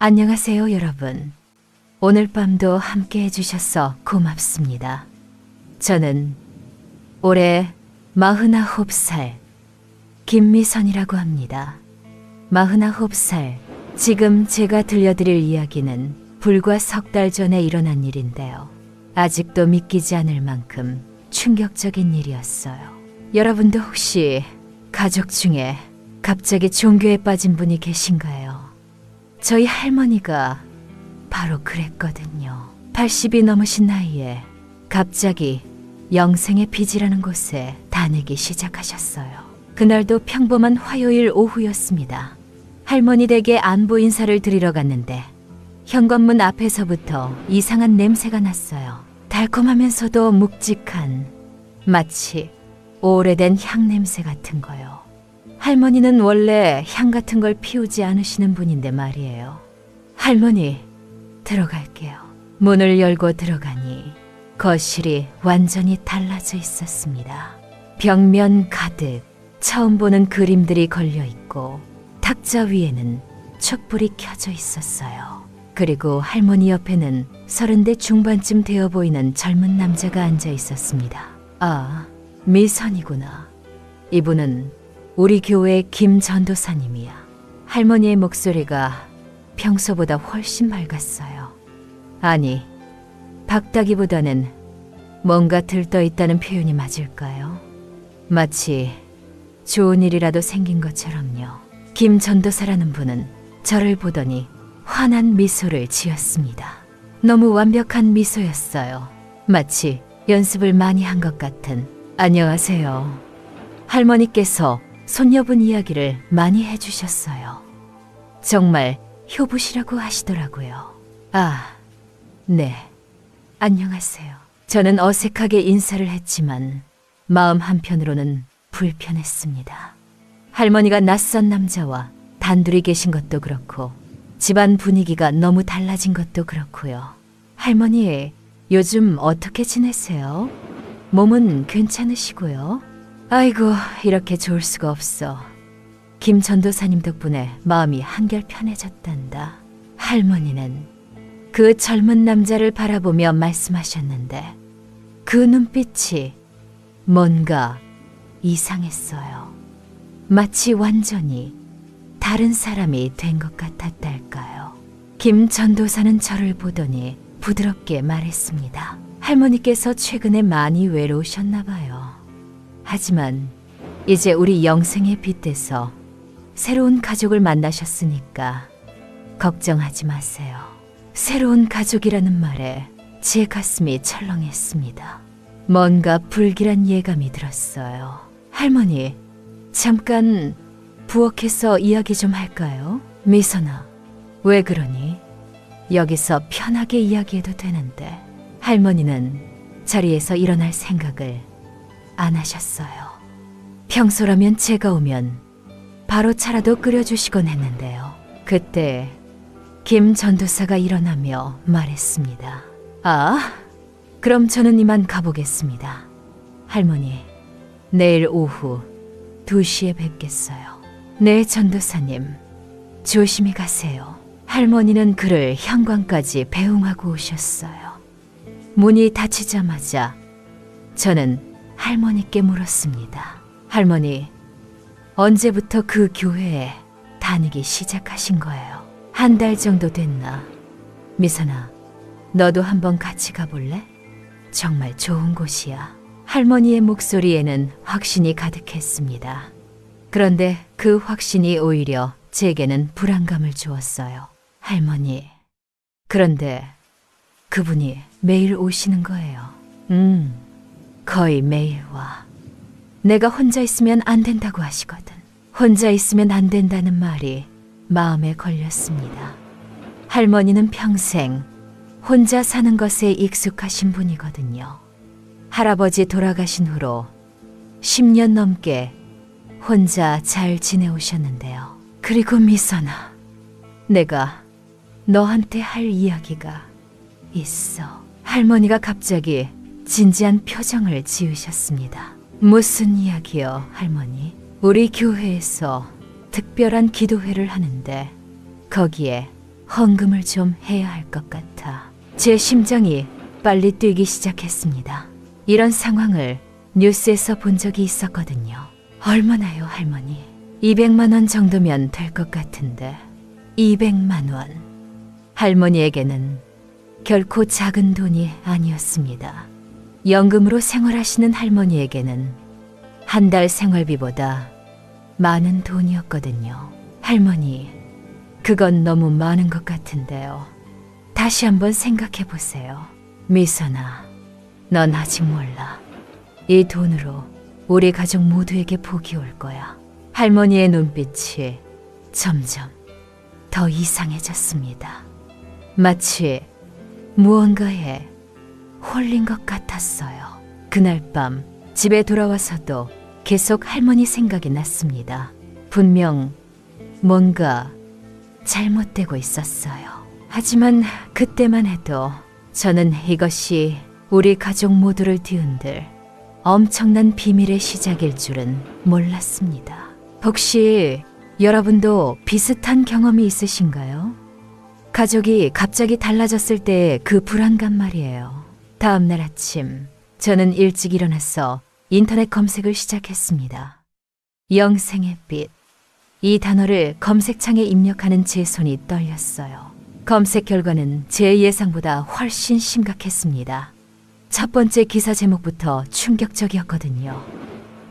안녕하세요, 여러분. 오늘 밤도 함께 해주셔서 고맙습니다. 저는 올해 49살 김미선이라고 합니다. 49살, 지금 제가 들려드릴 이야기는 불과 석 달 전에 일어난 일인데요. 아직도 믿기지 않을 만큼 충격적인 일이었어요. 여러분도 혹시 가족 중에 갑자기 종교에 빠진 분이 계신가요? 저희 할머니가 바로 그랬거든요. 80이 넘으신 나이에 갑자기 영생의 빚이라는 곳에 다니기 시작하셨어요. 그날도 평범한 화요일 오후였습니다. 할머니 댁에 안부 인사를 드리러 갔는데 현관문 앞에서부터 이상한 냄새가 났어요. 달콤하면서도 묵직한, 마치 오래된 향 냄새 같은 거요. 할머니는 원래 향 같은 걸 피우지 않으시는 분인데 말이에요. 할머니, 들어갈게요. 문을 열고 들어가니 거실이 완전히 달라져 있었습니다. 벽면 가득 처음 보는 그림들이 걸려 있고 탁자 위에는 촛불이 켜져 있었어요. 그리고 할머니 옆에는 30대 중반쯤 되어 보이는 젊은 남자가 앉아 있었습니다. 아, 미선이구나. 이분은 우리 교회 김 전도사님이야. 할머니의 목소리가 평소보다 훨씬 맑았어요. 아니, 밝다기보다는 뭔가 들떠있다는 표현이 맞을까요? 마치 좋은 일이라도 생긴 것처럼요. 김 전도사라는 분은 저를 보더니 환한 미소를 지었습니다. 너무 완벽한 미소였어요. 마치 연습을 많이 한 것 같은. 안녕하세요. 할머니께서 손녀분 이야기를 많이 해주셨어요. 정말 효부시라고 하시더라고요. 아, 네. 안녕하세요. 저는 어색하게 인사를 했지만 마음 한편으로는 불편했습니다. 할머니가 낯선 남자와 단둘이 계신 것도 그렇고 집안 분위기가 너무 달라진 것도 그렇고요. 할머니, 요즘 어떻게 지내세요? 몸은 괜찮으시고요? 아이고, 이렇게 좋을 수가 없어. 김 전도사님 덕분에 마음이 한결 편해졌단다. 할머니는 그 젊은 남자를 바라보며 말씀하셨는데 그 눈빛이 뭔가 이상했어요. 마치 완전히 다른 사람이 된 것 같았달까요. 김 전도사는 저를 보더니 부드럽게 말했습니다. 할머니께서 최근에 많이 외로우셨나 봐요. 하지만 이제 우리 영생에 빗대서 새로운 가족을 만나셨으니까 걱정하지 마세요. 새로운 가족이라는 말에 제 가슴이 철렁했습니다. 뭔가 불길한 예감이 들었어요. 할머니, 잠깐 부엌에서 이야기 좀 할까요? 미선아, 왜 그러니? 여기서 편하게 이야기해도 되는데. 할머니는 자리에서 일어날 생각을 안 하셨어요. 평소라면 제가 오면 바로 차라도 끓여주시곤 했는데요. 그때 김 전도사가 일어나며 말했습니다. 아, 그럼 저는 이만 가보겠습니다. 할머니, 내일 오후 2시에 뵙겠어요. 네, 전도사님. 조심히 가세요. 할머니는 그를 현관까지 배웅하고 오셨어요. 문이 닫히자마자 저는 할머니께 물었습니다. 할머니, 언제부터 그 교회에 다니기 시작하신 거예요? 한 달 정도 됐나? 미선아, 너도 한번 같이 가볼래? 정말 좋은 곳이야. 할머니의 목소리에는 확신이 가득했습니다. 그런데 그 확신이 오히려 제게는 불안감을 주었어요. 할머니, 그런데 그분이 매일 오시는 거예요. 거의 매일 와. 내가 혼자 있으면 안 된다고 하시거든. 혼자 있으면 안 된다는 말이 마음에 걸렸습니다. 할머니는 평생 혼자 사는 것에 익숙하신 분이거든요. 할아버지 돌아가신 후로 10년 넘게 혼자 잘 지내오셨는데요. 그리고 미선아, 내가 너한테 할 이야기가 있어. 할머니가 갑자기 진지한 표정을 지으셨습니다. 무슨 이야기요, 할머니? 우리 교회에서 특별한 기도회를 하는데 거기에 헌금을 좀 해야 할 것 같아 제 심장이 빨리 뛰기 시작했습니다. 이런 상황을 뉴스에서 본 적이 있었거든요. 얼마나요, 할머니? 200만 원 정도면 될 것 같은데. 200만 원. 할머니에게는 결코 작은 돈이 아니었습니다. 연금으로 생활하시는 할머니에게는 한 달 생활비보다 많은 돈이었거든요. 할머니, 그건 너무 많은 것 같은데요. 다시 한번 생각해 보세요. 미선아, 넌 아직 몰라. 이 돈으로 우리 가족 모두에게 복이 올 거야. 할머니의 눈빛이 점점 더 이상해졌습니다. 마치 무언가에 홀린 것 같았어요. 그날 밤 집에 돌아와서도 계속 할머니 생각이 났습니다. 분명 뭔가 잘못되고 있었어요. 하지만 그때만 해도 저는 이것이 우리 가족 모두를 뒤흔들 엄청난 비밀의 시작일 줄은 몰랐습니다. 혹시 여러분도 비슷한 경험이 있으신가요? 가족이 갑자기 달라졌을 때의 그 불안감 말이에요. 다음 날 아침 저는 일찍 일어나서 인터넷 검색을 시작했습니다. 영생의 빛. 이 단어를 검색창에 입력하는 제 손이 떨렸어요. 검색 결과는 제 예상보다 훨씬 심각했습니다. 첫 번째 기사 제목부터 충격적이었거든요.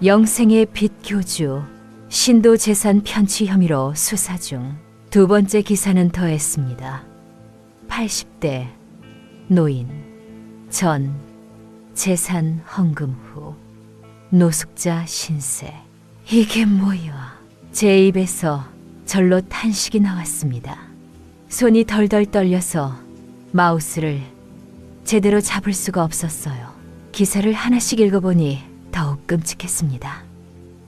영생의 빛 교주, 신도 재산 편취 혐의로 수사 중. 두 번째 기사는 더했습니다. 80대 노인, 전 재산 헌금 후 노숙자 신세. 이게 뭐야? 제 입에서 절로 탄식이 나왔습니다. 손이 덜덜 떨려서 마우스를 제대로 잡을 수가 없었어요. 기사를 하나씩 읽어보니 더욱 끔찍했습니다.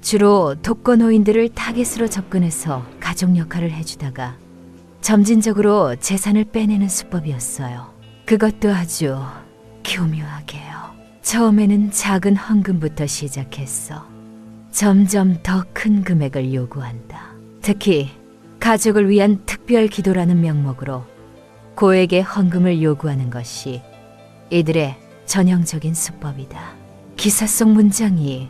주로 독거노인들을 타겟으로 접근해서 가족 역할을 해주다가 점진적으로 재산을 빼내는 수법이었어요. 그것도 아주 교묘하게요. 처음에는 작은 헌금부터 시작했어. 점점 더 큰 금액을 요구한다. 특히 가족을 위한 특별 기도라는 명목으로 고액의 헌금을 요구하는 것이 이들의 전형적인 수법이다. 기사 속 문장이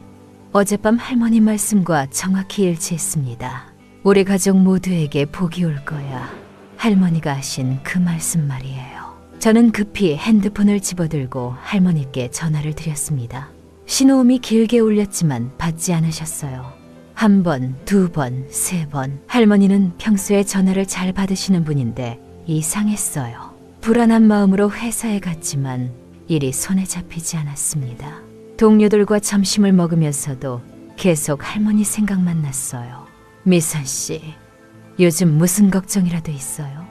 어젯밤 할머니 말씀과 정확히 일치했습니다. 우리 가족 모두에게 복이 올 거야. 할머니가 하신 그 말씀 말이에요. 저는 급히 핸드폰을 집어들고 할머니께 전화를 드렸습니다. 신호음이 길게 울렸지만 받지 않으셨어요. 한 번, 두 번, 세 번. 할머니는 평소에 전화를 잘 받으시는 분인데 이상했어요. 불안한 마음으로 회사에 갔지만 일이 손에 잡히지 않았습니다. 동료들과 점심을 먹으면서도 계속 할머니 생각만 났어요. 미선 씨, 요즘 무슨 걱정이라도 있어요?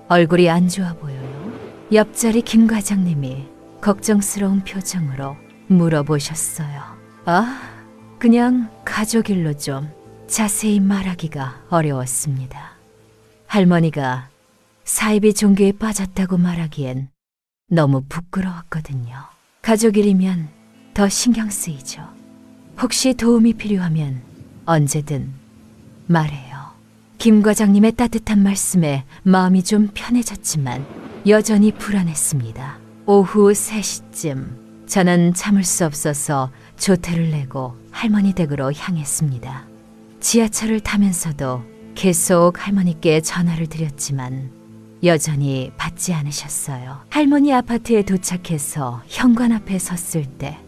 얼굴이 안 좋아 보여요? 옆자리 김 과장님이 걱정스러운 표정으로 물어보셨어요. 아, 그냥 가족 일로 좀 자세히 말하기가 어려웠습니다. 할머니가 사이비 종교에 빠졌다고 말하기엔 너무 부끄러웠거든요. 가족 일이면 더 신경 쓰이죠. 혹시 도움이 필요하면 언제든 말해요. 김 과장님의 따뜻한 말씀에 마음이 좀 편해졌지만 여전히 불안했습니다. 오후 3시쯤 저는 참을 수 없어서 조퇴를 내고 할머니 댁으로 향했습니다. 지하철을 타면서도 계속 할머니께 전화를 드렸지만 여전히 받지 않으셨어요. 할머니 아파트에 도착해서 현관 앞에 섰을 때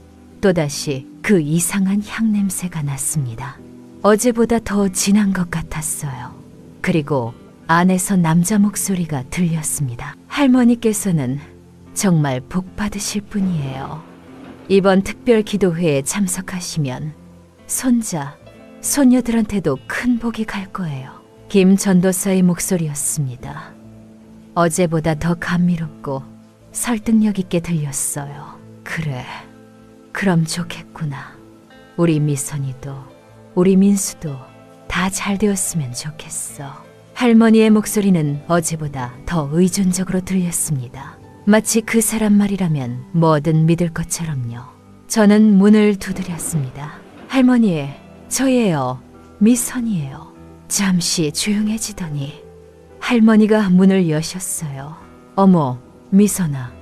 또다시 그 이상한 향냄새가 났습니다. 어제보다 더 진한 것 같았어요. 그리고 안에서 남자 목소리가 들렸습니다. 할머니께서는 정말 복 받으실 분이에요. 이번 특별 기도회에 참석하시면 손자, 손녀들한테도 큰 복이 갈 거예요. 김 전도사의 목소리였습니다. 어제보다 더 감미롭고 설득력 있게 들렸어요. 그래, 그럼 좋겠구나. 우리 미선이도 우리 민수도 다 잘 되었으면 좋겠어. 할머니의 목소리는 어제보다 더 의존적으로 들렸습니다. 마치 그 사람 말이라면 뭐든 믿을 것처럼요. 저는 문을 두드렸습니다. 할머니, 저예요. 미선이에요. 잠시 조용해지더니 할머니가 문을 여셨어요. 어머, 미선아,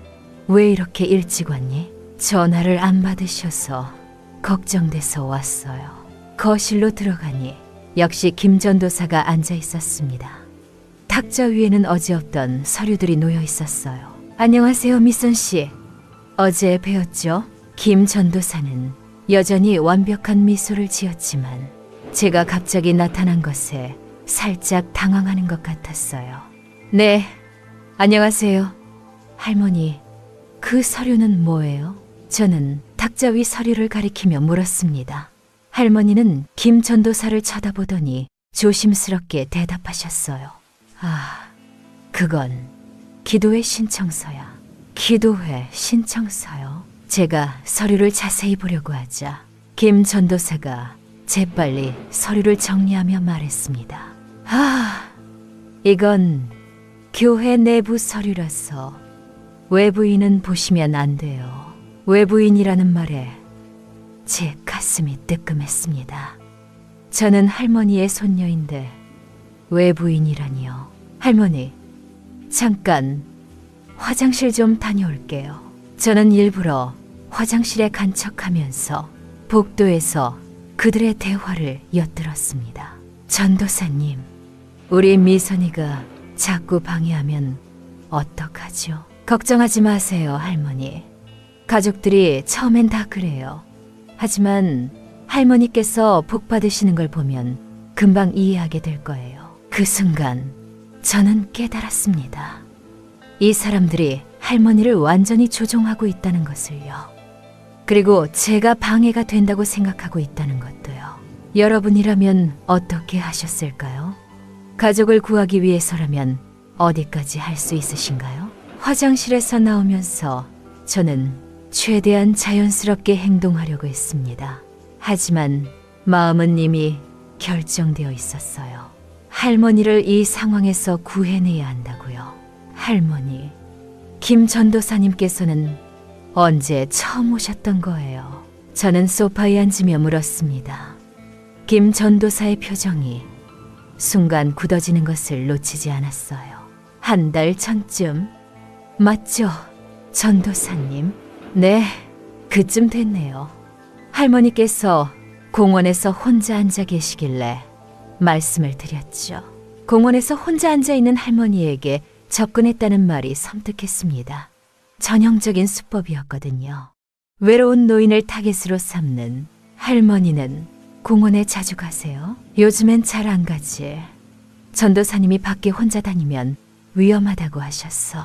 왜 이렇게 일찍 왔니? 전화를 안 받으셔서 걱정돼서 왔어요. 거실로 들어가니 역시 김 전도사가 앉아 있었습니다. 탁자 위에는 어제 없던 서류들이 놓여 있었어요. 안녕하세요, 미선 씨. 어제 뵈었죠? 김 전도사는 여전히 완벽한 미소를 지었지만 제가 갑자기 나타난 것에 살짝 당황하는 것 같았어요. 네, 안녕하세요. 할머니, 그 서류는 뭐예요? 저는 탁자 위 서류를 가리키며 물었습니다. 할머니는 김 전도사를 쳐다보더니 조심스럽게 대답하셨어요. 아, 그건 기도회 신청서야. 기도회 신청서요? 제가 서류를 자세히 보려고 하자 김 전도사가 재빨리 서류를 정리하며 말했습니다. 아, 이건 교회 내부 서류라서 외부인은 보시면 안 돼요. 외부인이라는 말에 제 가슴이 뜨끔했습니다. 저는 할머니의 손녀인데 외부인이라니요. 할머니, 잠깐 화장실 좀 다녀올게요. 저는 일부러 화장실에 간척하면서 복도에서 그들의 대화를 엿들었습니다. 전도사님, 우리 미선이가 자꾸 방해하면 어떡하죠? 걱정하지 마세요, 할머니. 가족들이 처음엔 다 그래요. 하지만 할머니께서 복 받으시는 걸 보면 금방 이해하게 될 거예요. 그 순간 저는 깨달았습니다. 이 사람들이 할머니를 완전히 조종하고 있다는 것을요. 그리고 제가 방해가 된다고 생각하고 있다는 것도요. 여러분이라면 어떻게 하셨을까요? 가족을 구하기 위해서라면 어디까지 할 수 있으신가요? 화장실에서 나오면서 저는 최대한 자연스럽게 행동하려고 했습니다. 하지만 마음은 이미 결정되어 있었어요. 할머니를 이 상황에서 구해내야 한다고요. 할머니, 김 전도사님께서는 언제 처음 오셨던 거예요? 저는 소파에 앉으며 물었습니다. 김 전도사의 표정이 순간 굳어지는 것을 놓치지 않았어요. 한 달 전쯤? 맞죠, 전도사님? 네, 그쯤 됐네요. 할머니께서 공원에서 혼자 앉아 계시길래 말씀을 드렸죠. 공원에서 혼자 앉아 있는 할머니에게 접근했다는 말이 섬뜩했습니다. 전형적인 수법이었거든요. 외로운 노인을 타깃으로 삼는 할머니는 공원에 자주 가세요? 요즘엔 잘 안 가지. 전도사님이 밖에 혼자 다니면 위험하다고 하셨어.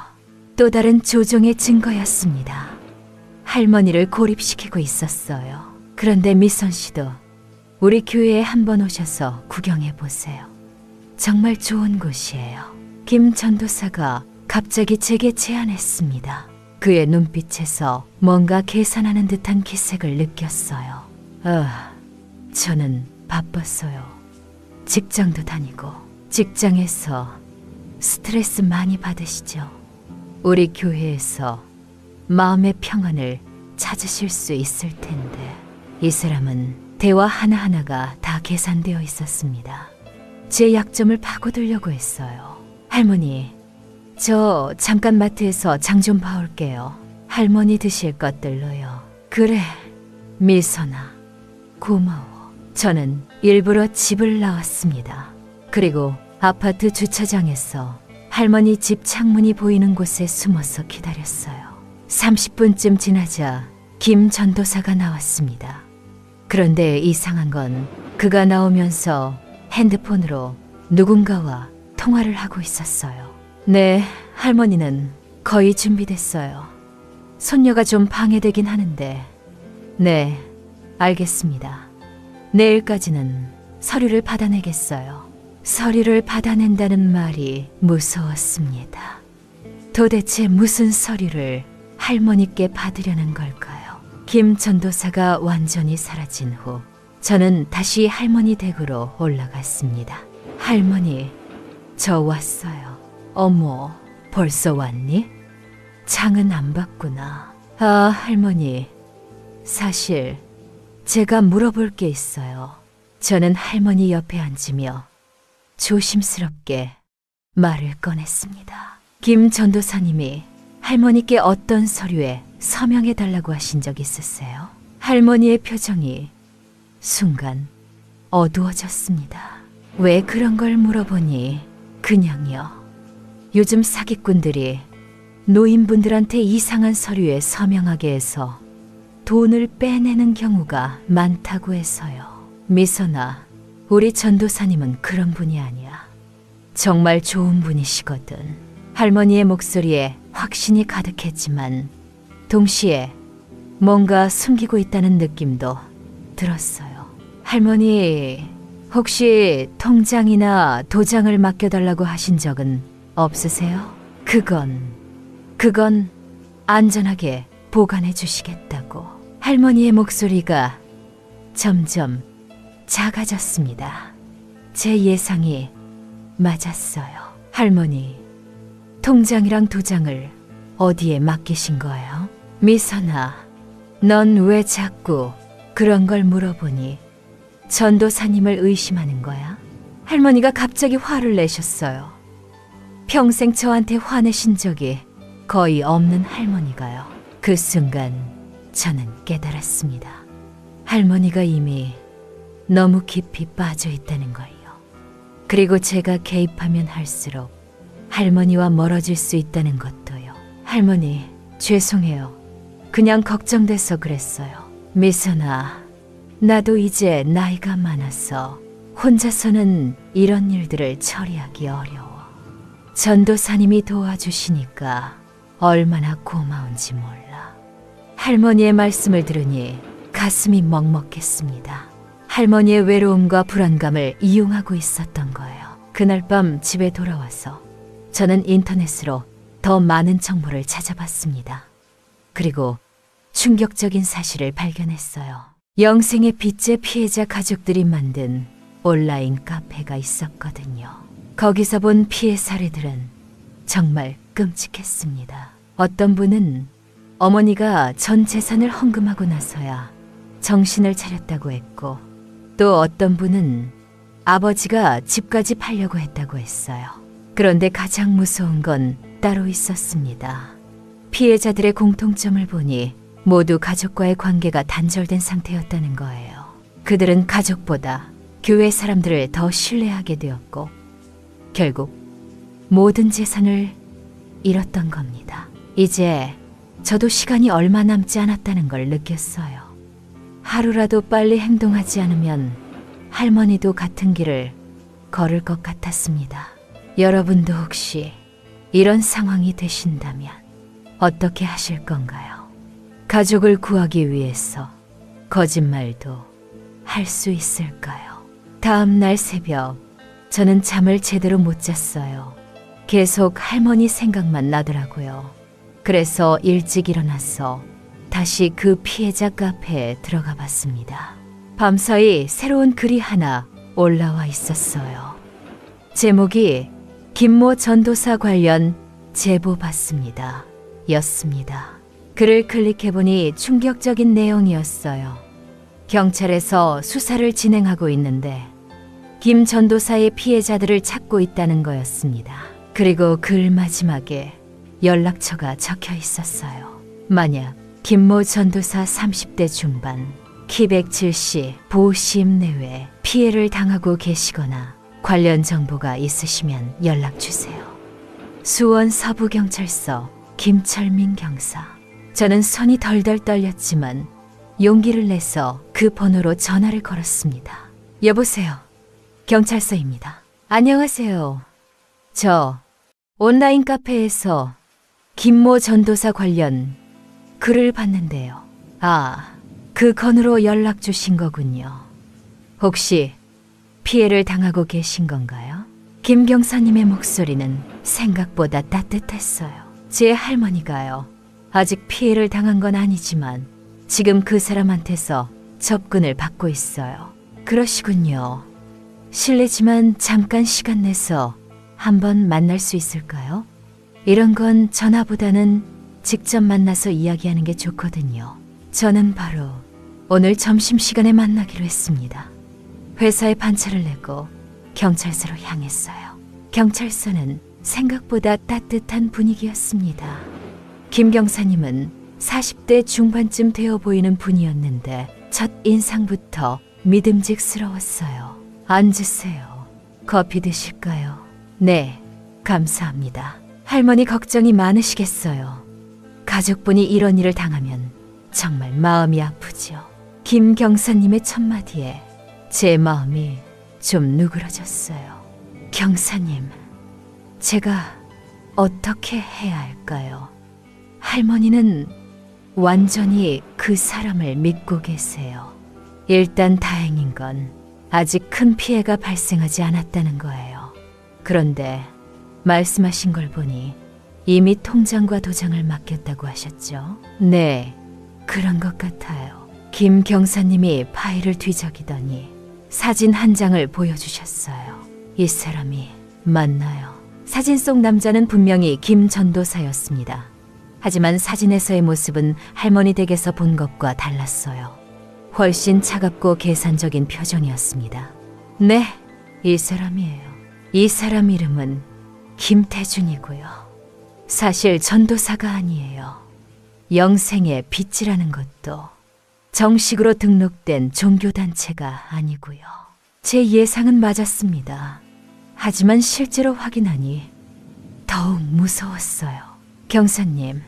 또 다른 조종의 증거였습니다. 할머니를 고립시키고 있었어요. 그런데 미선 씨도 우리 교회에 한번 오셔서 구경해 보세요. 정말 좋은 곳이에요. 김 전도사가 갑자기 제게 제안했습니다. 그의 눈빛에서 뭔가 계산하는 듯한 기색을 느꼈어요. 저는 바빴어요. 직장도 다니고 직장에서 스트레스 많이 받으시죠? 우리 교회에서 마음의 평안을 찾으실 수 있을 텐데. 이 사람은 대화 하나하나가 다 계산되어 있었습니다. 제 약점을 파고들려고 했어요. 할머니, 저 잠깐 마트에서 장 좀 봐올게요. 할머니 드실 것들로요. 그래, 미선아, 고마워. 저는 일부러 집을 나왔습니다. 그리고 아파트 주차장에서 할머니 집 창문이 보이는 곳에 숨어서 기다렸어요. 30분쯤 지나자 김 전도사가 나왔습니다. 그런데 이상한 건 그가 나오면서 핸드폰으로 누군가와 통화를 하고 있었어요. 네, 할머니는 거의 준비됐어요. 손녀가 좀 방해되긴 하는데. 네, 알겠습니다. 내일까지는 서류를 받아내겠어요. 서류를 받아낸다는 말이 무서웠습니다. 도대체 무슨 서류를 할머니께 받으려는 걸까요? 김 전도사가 완전히 사라진 후 저는 다시 할머니 댁으로 올라갔습니다. 할머니, 저 왔어요. 어머, 벌써 왔니? 장은 안 봤구나. 아, 할머니, 사실 제가 물어볼 게 있어요. 저는 할머니 옆에 앉으며 조심스럽게 말을 꺼냈습니다. 김 전도사님이 할머니께 어떤 서류에 서명해달라고 하신 적 있으세요? 할머니의 표정이 순간 어두워졌습니다. 왜 그런 걸 물어보니 그냥요. 요즘 사기꾼들이 노인분들한테 이상한 서류에 서명하게 해서 돈을 빼내는 경우가 많다고 해서요. 미선아, 우리 전도사님은 그런 분이 아니야. 정말 좋은 분이시거든. 할머니의 목소리에 확신이 가득했지만 동시에 뭔가 숨기고 있다는 느낌도 들었어요. 할머니, 혹시 통장이나 도장을 맡겨달라고 하신 적은 없으세요? 그건 안전하게 보관해 주시겠다고. 할머니의 목소리가 점점 작아졌습니다. 제 예상이 맞았어요. 할머니, 통장이랑 도장을 어디에 맡기신 거예요? 미선아, 넌 왜 자꾸 그런 걸 물어보니? 전도사님을 의심하는 거야? 할머니가 갑자기 화를 내셨어요. 평생 저한테 화내신 적이 거의 없는 할머니가요. 그 순간 저는 깨달았습니다. 할머니가 이미 너무 깊이 빠져 있다는 걸요. 그리고 제가 개입하면 할수록 할머니와 멀어질 수 있다는 것도요. 할머니, 죄송해요. 그냥 걱정돼서 그랬어요. 미선아, 나도 이제 나이가 많아서 혼자서는 이런 일들을 처리하기 어려워. 전도사님이 도와주시니까 얼마나 고마운지 몰라. 할머니의 말씀을 들으니 가슴이 먹먹했습니다. 할머니의 외로움과 불안감을 이용하고 있었던 거예요. 그날 밤 집에 돌아와서 저는 인터넷으로 더 많은 정보를 찾아봤습니다. 그리고 충격적인 사실을 발견했어요. 영생의 빚제 피해자 가족들이 만든 온라인 카페가 있었거든요. 거기서 본 피해 사례들은 정말 끔찍했습니다. 어떤 분은 어머니가 전 재산을 헌금하고 나서야 정신을 차렸다고 했고, 또 어떤 분은 아버지가 집까지 팔려고 했다고 했어요. 그런데 가장 무서운 건 따로 있었습니다. 피해자들의 공통점을 보니 모두 가족과의 관계가 단절된 상태였다는 거예요. 그들은 가족보다 교회 사람들을 더 신뢰하게 되었고 결국 모든 재산을 잃었던 겁니다. 이제 저도 시간이 얼마 남지 않았다는 걸 느꼈어요. 하루라도 빨리 행동하지 않으면 할머니도 같은 길을 걸을 것 같았습니다. 여러분도 혹시 이런 상황이 되신다면 어떻게 하실 건가요? 가족을 구하기 위해서 거짓말도 할 수 있을까요? 다음 날 새벽 저는 잠을 제대로 못 잤어요. 계속 할머니 생각만 나더라고요. 그래서 일찍 일어나서 다시 그 피해자 카페에 들어가 봤습니다. 밤사이 새로운 글이 하나 올라와 있었어요. 제목이 김모 전도사 관련 제보 받습니다. 였습니다. 글을 클릭해보니 충격적인 내용이었어요. 경찰에서 수사를 진행하고 있는데 김 전도사의 피해자들을 찾고 있다는 거였습니다. 그리고 글 마지막에 연락처가 적혀 있었어요. 만약 김모 전도사 30대 중반, 키 170, 보호시임 내외 피해를 당하고 계시거나 관련 정보가 있으시면 연락주세요. 수원 서부경찰서 김철민 경사. 저는 손이 덜덜 떨렸지만 용기를 내서 그 번호로 전화를 걸었습니다. 여보세요. 경찰서입니다. 안녕하세요. 저 온라인 카페에서 김모 전도사 관련 글을 봤는데요. 아, 그 건으로 연락 주신 거군요. 혹시 피해를 당하고 계신 건가요? 김 경사님의 목소리는 생각보다 따뜻했어요. 제 할머니가요. 아직 피해를 당한 건 아니지만 지금 그 사람한테서 접근을 받고 있어요. 그러시군요. 실례지만 잠깐 시간 내서 한번 만날 수 있을까요? 이런 건 전화보다는 직접 만나서 이야기하는 게 좋거든요. 저는 바로 오늘 점심시간에 만나기로 했습니다. 회사에 반차를 내고 경찰서로 향했어요. 경찰서는 생각보다 따뜻한 분위기였습니다. 김 경사님은 40대 중반쯤 되어 보이는 분이었는데 첫 인상부터 믿음직스러웠어요. 앉으세요. 커피 드실까요? 네, 감사합니다. 할머니 걱정이 많으시겠어요. 가족분이 이런 일을 당하면 정말 마음이 아프죠. 김 경사님의 첫마디에 제 마음이 좀 누그러졌어요. 경사님, 제가 어떻게 해야 할까요? 할머니는 완전히 그 사람을 믿고 계세요. 일단 다행인 건 아직 큰 피해가 발생하지 않았다는 거예요. 그런데 말씀하신 걸 보니 이미 통장과 도장을 맡겼다고 하셨죠? 네, 그런 것 같아요. 김 경사님이 파일을 뒤적이더니 사진 한 장을 보여주셨어요. 이 사람이 맞나요? 사진 속 남자는 분명히 김 전도사였습니다. 하지만 사진에서의 모습은 할머니 댁에서 본 것과 달랐어요. 훨씬 차갑고 계산적인 표정이었습니다. 네, 이 사람이에요. 이 사람 이름은 김태준이고요. 사실 전도사가 아니에요. 영생의 빛이라는 것도 정식으로 등록된 종교단체가 아니고요. 제 예상은 맞았습니다. 하지만 실제로 확인하니 더욱 무서웠어요. 경사님,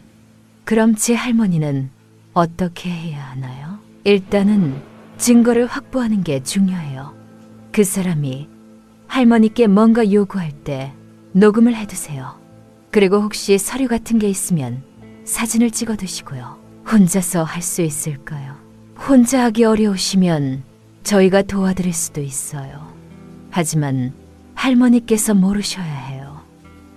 그럼 제 할머니는 어떻게 해야 하나요? 일단은 증거를 확보하는 게 중요해요. 그 사람이 할머니께 뭔가 요구할 때 녹음을 해두세요. 그리고 혹시 서류 같은 게 있으면 사진을 찍어 두시고요. 혼자서 할 수 있을까요? 혼자 하기 어려우시면 저희가 도와드릴 수도 있어요. 하지만 할머니께서 모르셔야 해요.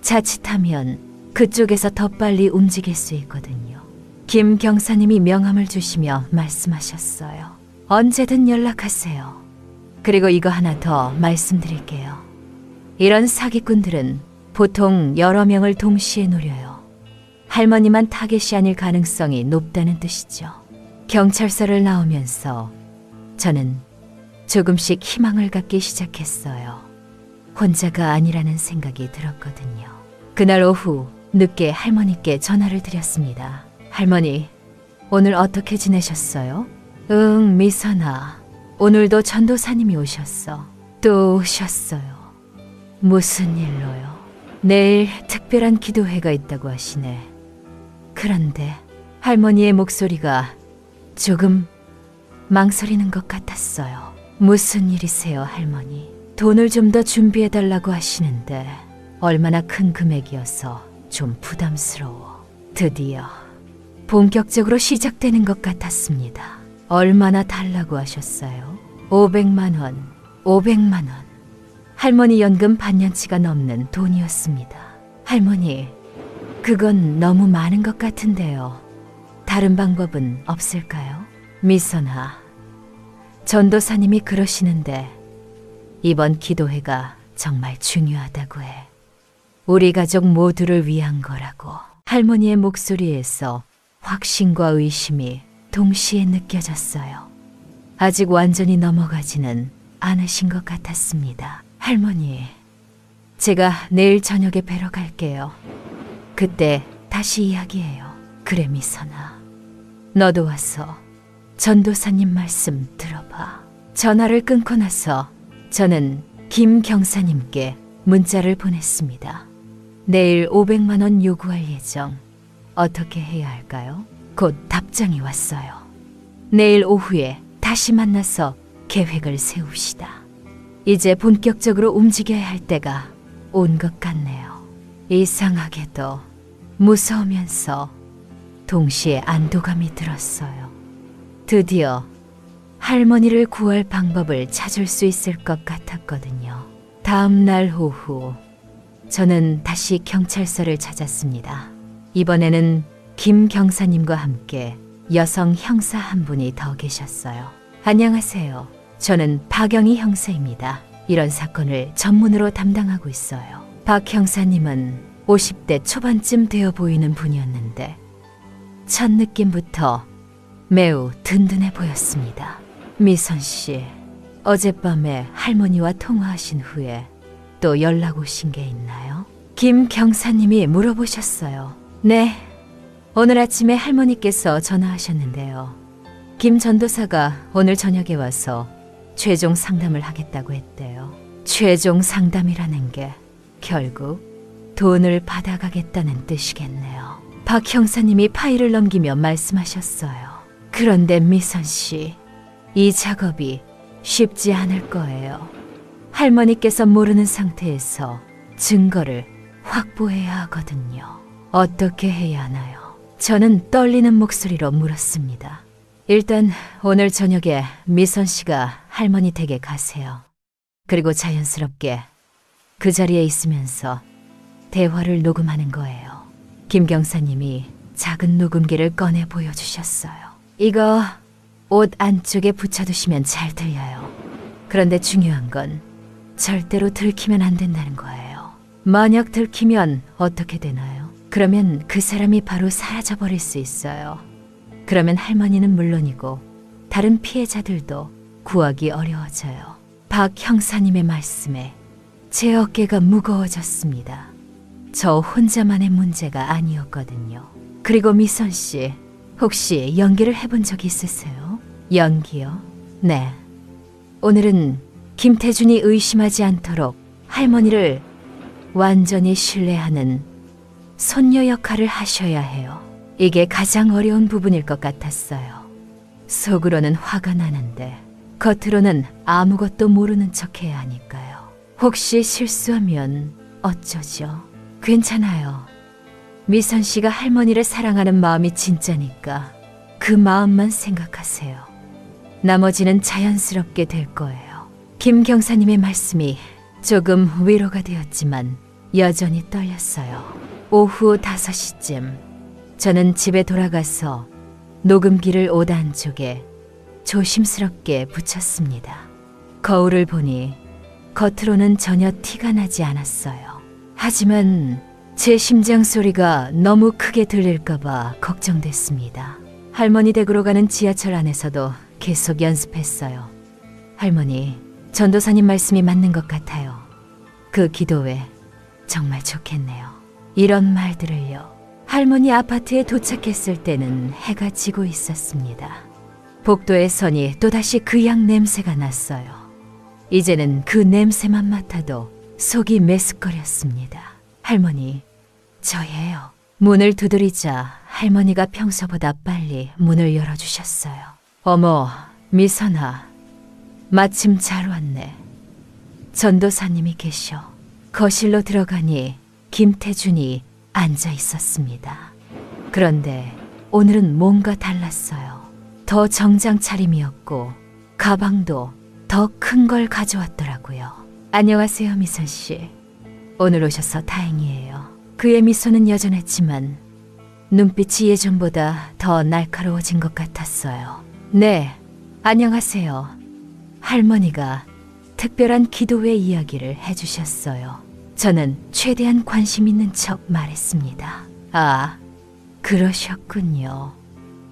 자칫하면 그쪽에서 더 빨리 움직일 수 있거든요. 김 경사님이 명함을 주시며 말씀하셨어요. 언제든 연락하세요. 그리고 이거 하나 더 말씀드릴게요. 이런 사기꾼들은 보통 여러 명을 동시에 노려요. 할머니만 타겟이 아닐 가능성이 높다는 뜻이죠. 경찰서를 나오면서 저는 조금씩 희망을 갖기 시작했어요. 혼자가 아니라는 생각이 들었거든요. 그날 오후 늦게 할머니께 전화를 드렸습니다. 할머니, 오늘 어떻게 지내셨어요? 응, 미선아. 오늘도 전도사님이 오셨어. 또 오셨어요. 무슨 일로요? 내일 특별한 기도회가 있다고 하시네. 그런데 할머니의 목소리가 조금 망설이는 것 같았어요. 무슨 일이세요, 할머니? 돈을 좀 더 준비해달라고 하시는데 얼마나 큰 금액이어서 좀 부담스러워. 드디어 본격적으로 시작되는 것 같았습니다. 얼마나 달라고 하셨어요? 500만 원, 500만 원. 할머니 연금 반년치가 넘는 돈이었습니다. 할머니, 그건 너무 많은 것 같은데요. 다른 방법은 없을까요? 미선아, 전도사님이 그러시는데 이번 기도회가 정말 중요하다고 해. 우리 가족 모두를 위한 거라고. 할머니의 목소리에서 확신과 의심이 동시에 느껴졌어요. 아직 완전히 넘어가지는 않으신 것 같았습니다. 할머니, 제가 내일 저녁에 뵈러 갈게요. 그때 다시 이야기해요. 그래, 미선아. 너도 와서 전도사님 말씀 들어봐. 전화를 끊고 나서 저는 김 경사님께 문자를 보냈습니다. 내일 500만 원 요구할 예정. 어떻게 해야 할까요? 곧 답장이 왔어요. 내일 오후에 다시 만나서 계획을 세웁시다. 이제 본격적으로 움직여야 할 때가 온 것 같네요. 이상하게도 무서우면서 동시에 안도감이 들었어요. 드디어 할머니를 구할 방법을 찾을 수 있을 것 같았거든요. 다음 날 오후 저는 다시 경찰서를 찾았습니다. 이번에는 김 경사님과 함께 여성 형사 한 분이 더 계셨어요. 안녕하세요. 저는 박영희 형사입니다. 이런 사건을 전문으로 담당하고 있어요. 박 형사님은 50대 초반쯤 되어 보이는 분이었는데 첫 느낌부터 매우 든든해 보였습니다. 미선 씨, 어젯밤에 할머니와 통화하신 후에 또 연락 오신 게 있나요? 김 경사님이 물어보셨어요. 네, 오늘 아침에 할머니께서 전화하셨는데요. 김 전도사가 오늘 저녁에 와서 최종 상담을 하겠다고 했대요. 최종 상담이라는 게 결국 돈을 받아가겠다는 뜻이겠네요. 박 형사님이 파일을 넘기며 말씀하셨어요. 그런데 미선 씨, 이 작업이 쉽지 않을 거예요. 할머니께서 모르는 상태에서 증거를 확보해야 하거든요. 어떻게 해야 하나요? 저는 떨리는 목소리로 물었습니다. 일단 오늘 저녁에 미선 씨가 할머니 댁에 가세요. 그리고 자연스럽게 그 자리에 있으면서 대화를 녹음하는 거예요. 김 경사님이 작은 녹음기를 꺼내 보여주셨어요. 이거 옷 안쪽에 붙여두시면 잘 들려요. 그런데 중요한 건 절대로 들키면 안 된다는 거예요. 만약 들키면 어떻게 되나요? 그러면 그 사람이 바로 사라져버릴 수 있어요. 그러면 할머니는 물론이고 다른 피해자들도 구하기 어려워져요. 박 형사님의 말씀에 제 어깨가 무거워졌습니다. 저 혼자만의 문제가 아니었거든요. 그리고 미선 씨, 혹시 연기를 해본 적 있으세요? 연기요? 네. 오늘은 김태준이 의심하지 않도록 할머니를 완전히 신뢰하는 손녀 역할을 하셔야 해요. 이게 가장 어려운 부분일 것 같았어요. 속으로는 화가 나는데 겉으로는 아무것도 모르는 척해야 하니까요. 혹시 실수하면 어쩌죠? 괜찮아요. 미선 씨가 할머니를 사랑하는 마음이 진짜니까 그 마음만 생각하세요. 나머지는 자연스럽게 될 거예요. 김 경사님의 말씀이 조금 위로가 되었지만 여전히 떨렸어요. 오후 5시쯤 저는 집에 돌아가서 녹음기를 옷 안쪽에 조심스럽게 붙였습니다. 거울을 보니 겉으로는 전혀 티가 나지 않았어요. 하지만 제 심장 소리가 너무 크게 들릴까봐 걱정됐습니다. 할머니 댁으로 가는 지하철 안에서도 계속 연습했어요. 할머니, 전도사님 말씀이 맞는 것 같아요. 그 기도회 정말 좋겠네요. 이런 말들을요. 할머니 아파트에 도착했을 때는 해가 지고 있었습니다. 복도의 선이 또다시 그 약 냄새가 났어요. 이제는 그 냄새만 맡아도 속이 메스꺼렸습니다. 할머니, 저예요. 문을 두드리자 할머니가 평소보다 빨리 문을 열어주셨어요. 어머, 미선아. 마침 잘 왔네. 전도사님이 계셔. 거실로 들어가니 김태준이 앉아 있었습니다. 그런데 오늘은 뭔가 달랐어요. 더 정장 차림이었고 가방도 더 큰 걸 가져왔더라고요. 안녕하세요, 미선 씨. 오늘 오셔서 다행이에요. 그의 미소는 여전했지만 눈빛이 예전보다 더 날카로워진 것 같았어요. 네, 안녕하세요. 할머니가 특별한 기도회 이야기를 해주셨어요. 저는 최대한 관심 있는 척 말했습니다. 아, 그러셨군요.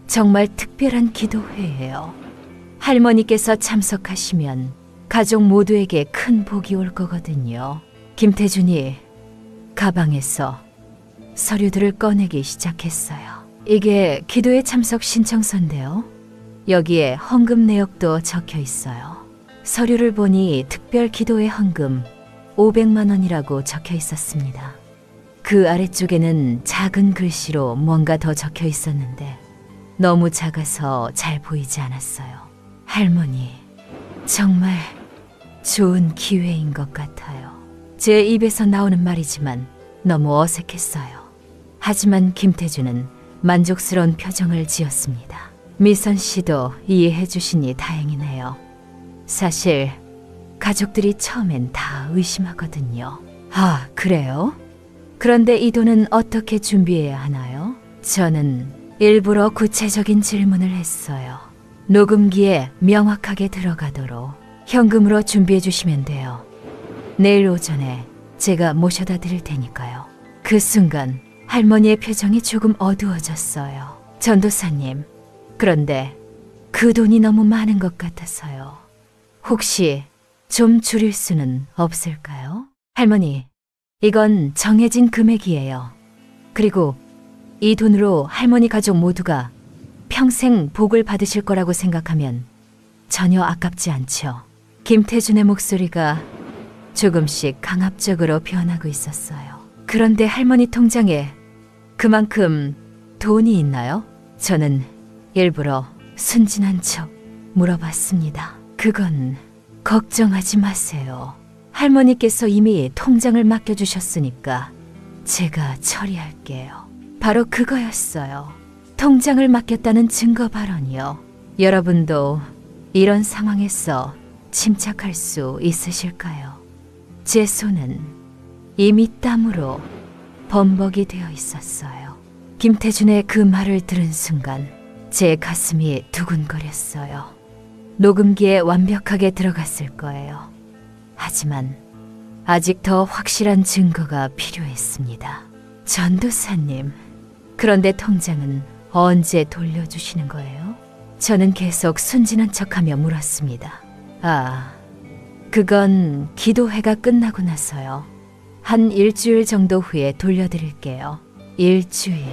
정말 특별한 기도회예요. 할머니께서 참석하시면 가족 모두에게 큰 복이 올 거거든요. 김태준이 가방에서 서류들을 꺼내기 시작했어요. 이게 기도회 참석 신청서인데요. 여기에 헌금 내역도 적혀 있어요. 서류를 보니 특별 기도회 헌금 500만 원이라고 적혀 있었습니다. 그 아래쪽에는 작은 글씨로 뭔가 더 적혀 있었는데 너무 작아서 잘 보이지 않았어요. 할머니, 정말 좋은 기회인 것 같아요. 제 입에서 나오는 말이지만 너무 어색했어요. 하지만 김태준은 만족스러운 표정을 지었습니다. 미선 씨도 이해해 주시니 다행이네요. 사실 가족들이 처음엔 다 의심하거든요. 아, 그래요? 그런데 이 돈은 어떻게 준비해야 하나요? 저는 일부러 구체적인 질문을 했어요. 녹음기에 명확하게 들어가도록 현금으로 준비해 주시면 돼요. 내일 오전에 제가 모셔다 드릴 테니까요. 그 순간 할머니의 표정이 조금 어두워졌어요. 전도사님, 그런데 그 돈이 너무 많은 것 같아서요. 혹시 좀 줄일 수는 없을까요? 할머니, 이건 정해진 금액이에요. 그리고 이 돈으로 할머니 가족 모두가 평생 복을 받으실 거라고 생각하면 전혀 아깝지 않죠. 김태준의 목소리가 조금씩 강압적으로 변하고 있었어요. 그런데 할머니 통장에 그만큼 돈이 있나요? 저는 일부러 순진한 척 물어봤습니다. 그건 걱정하지 마세요. 할머니께서 이미 통장을 맡겨주셨으니까 제가 처리할게요. 바로 그거였어요. 통장을 맡겼다는 증거 발언이요. 여러분도 이런 상황에서 침착할 수 있으실까요? 제 손은 이미 땀으로 범벅이 되어 있었어요. 김태준의 그 말을 들은 순간 제 가슴이 두근거렸어요. 녹음기에 완벽하게 들어갔을 거예요. 하지만 아직 더 확실한 증거가 필요했습니다. 전도사님, 그런데 통장은 언제 돌려주시는 거예요? 저는 계속 순진한 척하며 물었습니다. 그건 기도회가 끝나고 나서요. 한 일주일 정도 후에 돌려드릴게요. 일주일.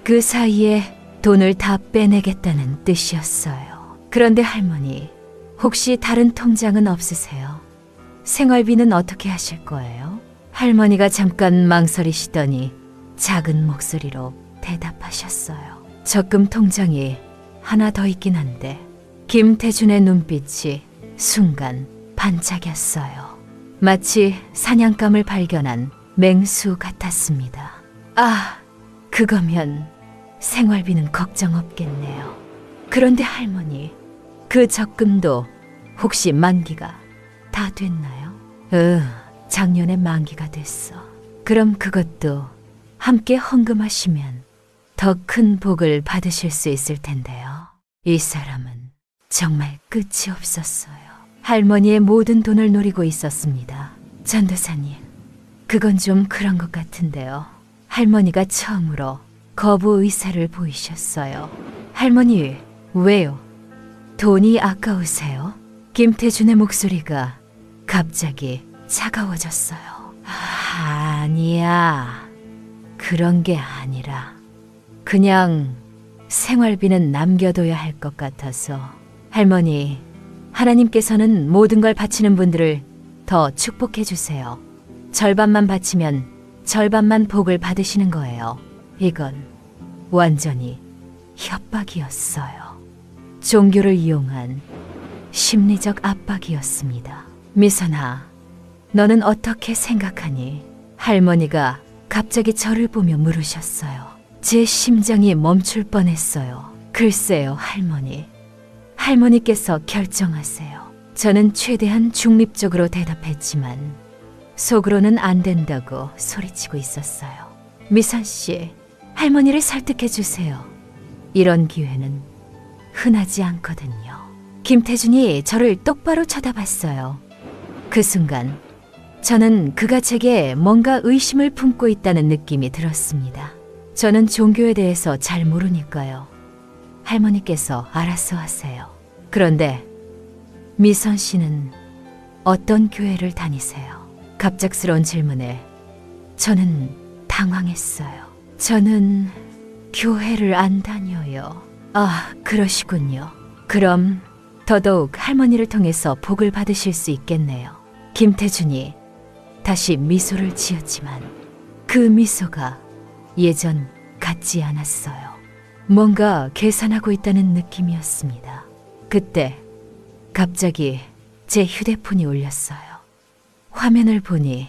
그 사이에 돈을 다 빼내겠다는 뜻이었어요. 그런데 할머니, 혹시 다른 통장은 없으세요? 생활비는 어떻게 하실 거예요? 할머니가 잠깐 망설이시더니 작은 목소리로 대답하셨어요. 적금 통장이 하나 더 있긴 한데. 김태준의 눈빛이 순간 반짝였어요. 마치 사냥감을 발견한 맹수 같았습니다. 그거면 생활비는 걱정 없겠네요. 그런데 할머니, 그 적금도 혹시 만기가 다 됐나요? 작년에 만기가 됐어. 그럼 그것도 함께 헌금하시면 더 큰 복을 받으실 수 있을 텐데요. 이 사람은 정말 끝이 없었어요. 할머니의 모든 돈을 노리고 있었습니다. 전도사님, 그건 좀 그런 것 같은데요. 할머니가 처음으로 거부 의사를 보이셨어요. 할머니, 왜요? 돈이 아까우세요? 김태준의 목소리가 갑자기 차가워졌어요. 아니야. 그런 게 아니라 그냥 생활비는 남겨둬야 할 것 같아서. 할머니, 하나님께서는 모든 걸 바치는 분들을 더 축복해 주세요. 절반만 바치면 절반만 복을 받으시는 거예요. 이건 완전히 협박이었어요. 종교를 이용한 심리적 압박이었습니다. 미선아, 너는 어떻게 생각하니? 할머니가 갑자기 저를 보며 물으셨어요. 제 심장이 멈출 뻔했어요. 글쎄요, 할머니. 할머니께서 결정하세요. 저는 최대한 중립적으로 대답했지만 속으로는 안 된다고 소리치고 있었어요. 미선 씨, 할머니를 설득해 주세요. 이런 기회는 흔하지 않거든요. 김태준이 저를 똑바로 쳐다봤어요. 그 순간 저는 그가 제게 뭔가 의심을 품고 있다는 느낌이 들었습니다. 저는 종교에 대해서 잘 모르니까요. 할머니께서 알아서 하세요. 그런데 미선 씨는 어떤 교회를 다니세요? 갑작스러운 질문에 저는 당황했어요. 저는 교회를 안 다녀요. 그러시군요. 그럼 더더욱 할머니를 통해서 복을 받으실 수 있겠네요. 김태준이 다시 미소를 지었지만 그 미소가 예전 같지 않았어요. 뭔가 계산하고 있다는 느낌이었습니다. 그때 갑자기 제 휴대폰이 울렸어요. 화면을 보니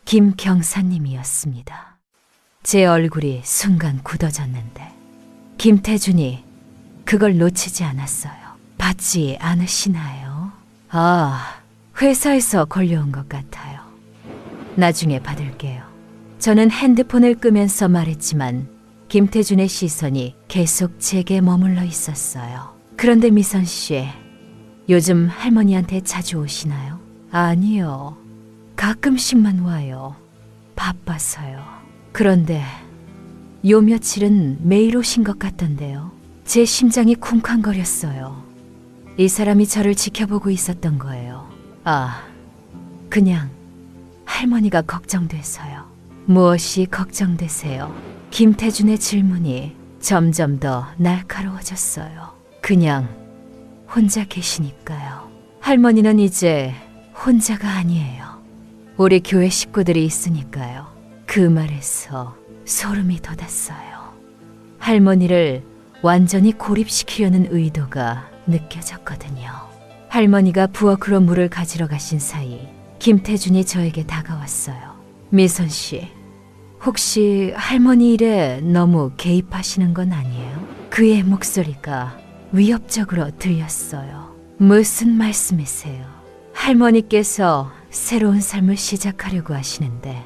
김경사님이었습니다. 제 얼굴이 순간 굳어졌는데 김태준이 그걸 놓치지 않았어요. 받지 않으시나요? 회사에서 걸려온 것 같아요. 나중에 받을게요. 저는 핸드폰을 끄면서 말했지만 김태준의 시선이 계속 제게 머물러 있었어요. 그런데 미선 씨, 요즘 할머니한테 자주 오시나요? 아니요. 가끔씩만 와요. 바빠서요. 그런데 요 며칠은 매일 오신 것 같던데요. 제 심장이 쿵쾅거렸어요. 이 사람이 저를 지켜보고 있었던 거예요. 그냥 할머니가 걱정돼서요. 무엇이 걱정되세요? 김태준의 질문이 점점 더 날카로워졌어요. 그냥 혼자 계시니까요. 할머니는 이제 혼자가 아니에요. 우리 교회 식구들이 있으니까요. 그 말에서 소름이 돋았어요. 할머니를 완전히 고립시키려는 의도가 느껴졌거든요. 할머니가 부엌으로 물을 가지러 가신 사이 김태준이 저에게 다가왔어요. 미선 씨, 혹시 할머니 일에 너무 개입하시는 건 아니에요? 그의 목소리가 위협적으로 들렸어요. 무슨 말씀이세요? 할머니께서 새로운 삶을 시작하려고 하시는데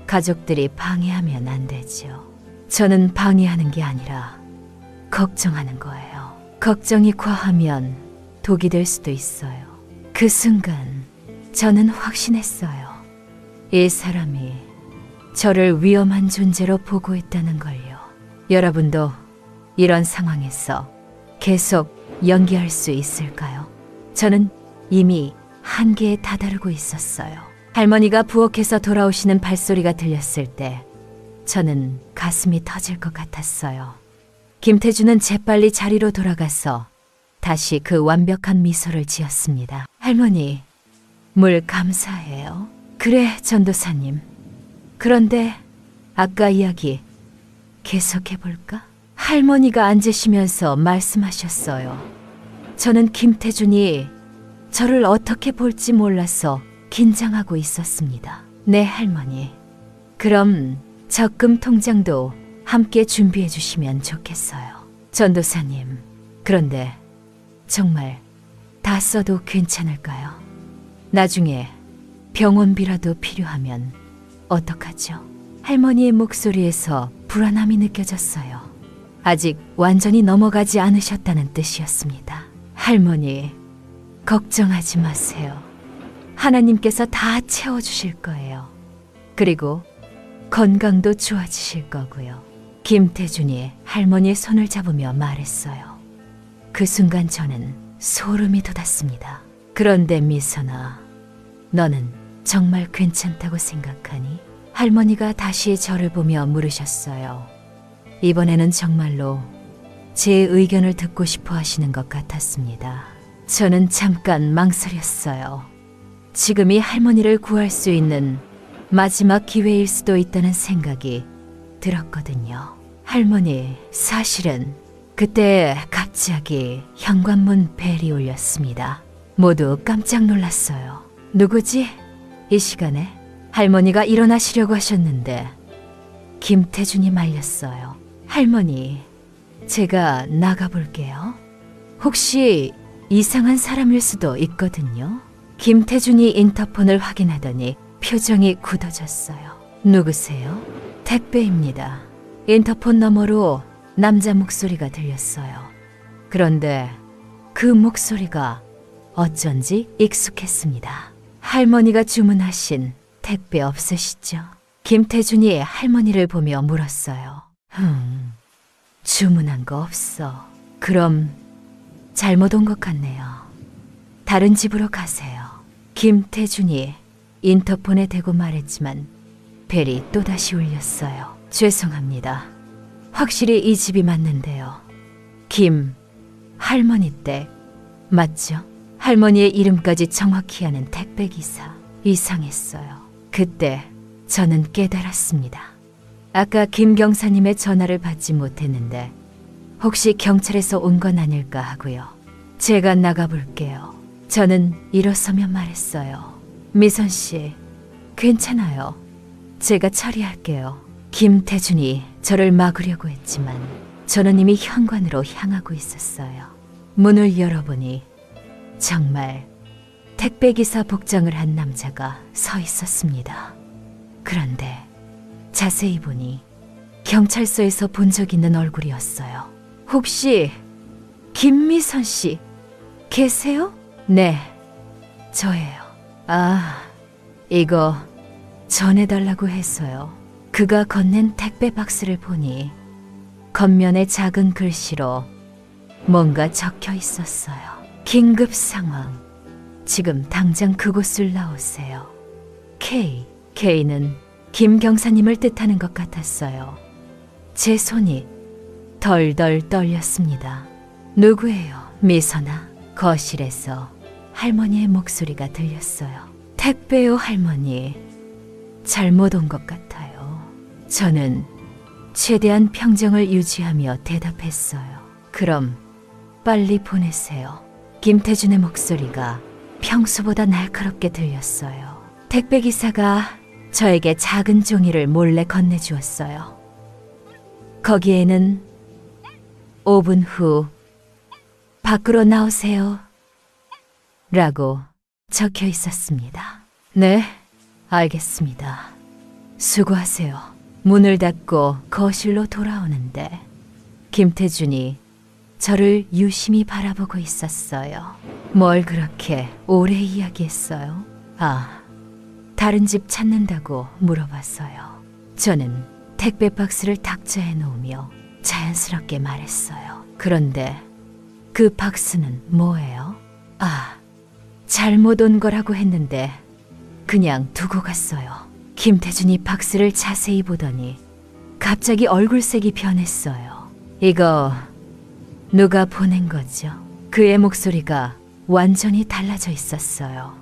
가족들이 방해하면 안 되죠. 저는 방해하는 게 아니라 걱정하는 거예요. 걱정이 과하면 독이 될 수도 있어요. 그 순간 저는 확신했어요. 이 사람이 저를 위험한 존재로 보고 있다는 걸요. 여러분도 이런 상황에서 계속 연기할 수 있을까요? 저는 이미 한계에 다다르고 있었어요. 할머니가 부엌에서 돌아오시는 발소리가 들렸을 때 저는 가슴이 터질 것 같았어요. 김태준은 재빨리 자리로 돌아가서 다시 그 완벽한 미소를 지었습니다. 할머니, 물 감사해요. 그래, 전도사님. 그런데 아까 이야기 계속해볼까? 할머니가 앉으시면서 말씀하셨어요. 저는 김태준이 저를 어떻게 볼지 몰라서 긴장하고 있었습니다. 네, 할머니. 그럼 적금 통장도 함께 준비해 주시면 좋겠어요. 전도사님, 그런데 정말 다 써도 괜찮을까요? 나중에 병원비라도 필요하면 어떡하죠? 할머니의 목소리에서 불안함이 느껴졌어요. 아직 완전히 넘어가지 않으셨다는 뜻이었습니다. 할머니, 걱정하지 마세요. 하나님께서 다 채워주실 거예요. 그리고 건강도 좋아지실 거고요. 김태준이 할머니의 손을 잡으며 말했어요. 그 순간 저는 소름이 돋았습니다. 그런데 미선아, 너는 정말 괜찮다고 생각하니? 할머니가 다시 저를 보며 물으셨어요. 이번에는 정말로 제 의견을 듣고 싶어 하시는 것 같았습니다. 저는 잠깐 망설였어요. 지금이 할머니를 구할 수 있는 마지막 기회일 수도 있다는 생각이 들었거든요. 할머니, 사실은 그때 갑자기 현관문 벨이 울렸습니다. 모두 깜짝 놀랐어요. 누구지? 이 시간에? 할머니가 일어나시려고 하셨는데 김태준이 말렸어요. 할머니, 제가 나가볼게요. 혹시 이상한 사람일 수도 있거든요. 김태준이 인터폰을 확인하더니 표정이 굳어졌어요. 누구세요? 택배입니다. 인터폰 너머로 남자 목소리가 들렸어요. 그런데 그 목소리가 어쩐지 익숙했습니다. 할머니가 주문하신 택배 없으시죠? 김태준이 할머니를 보며 물었어요. 주문한 거 없어. 그럼 잘못 온 것 같네요. 다른 집으로 가세요. 김태준이 인터폰에 대고 말했지만 벨이 또다시 울렸어요. 죄송합니다. 확실히 이 집이 맞는데요. 김 할머니 댁 맞죠? 할머니의 이름까지 정확히 아는 택배기사. 이상했어요. 그때 저는 깨달았습니다. 아까 김 경사님의 전화를 받지 못했는데 혹시 경찰에서 온 건 아닐까 하고요. 제가 나가볼게요. 저는 일어서며 말했어요. 미선 씨, 괜찮아요. 제가 처리할게요. 김태준이 저를 막으려고 했지만 저는 이미 현관으로 향하고 있었어요. 문을 열어보니 정말 택배기사 복장을 한 남자가 서 있었습니다. 그런데 자세히 보니 경찰서에서 본 적 있는 얼굴이었어요. 혹시 김미선 씨 계세요? 네, 저예요. 아, 이거 전해달라고 해서요. 그가 건넨 택배 박스를 보니 겉면에 작은 글씨로 뭔가 적혀 있었어요. 긴급 상황. 지금 당장 그곳을 나오세요. K. K는 김 경사님을 뜻하는 것 같았어요. 제 손이 덜덜 떨렸습니다. 누구예요, 미선아? 거실에서 할머니의 목소리가 들렸어요. 택배요, 할머니. 잘못 온 것 같아요. 저는 최대한 평정을 유지하며 대답했어요. 그럼 빨리 보내세요. 김태준의 목소리가 평소보다 날카롭게 들렸어요. 택배기사가 저에게 작은 종이를 몰래 건네주었어요. 거기에는 5분 후 밖으로 나오세요 라고 적혀 있었습니다. 네, 알겠습니다. 수고하세요. 문을 닫고 거실로 돌아오는데 김태준이 저를 유심히 바라보고 있었어요. 뭘 그렇게 오래 이야기했어요? 아, 다른 집 찾는다고 물어봤어요. 저는 택배 박스를 탁자에 놓으며 자연스럽게 말했어요. 그런데 그 박스는 뭐예요? 아, 잘못 온 거라고 했는데 그냥 두고 갔어요. 김태준이 박스를 자세히 보더니 갑자기 얼굴색이 변했어요. 이거 누가 보낸 거죠? 그의 목소리가 완전히 달라져 있었어요.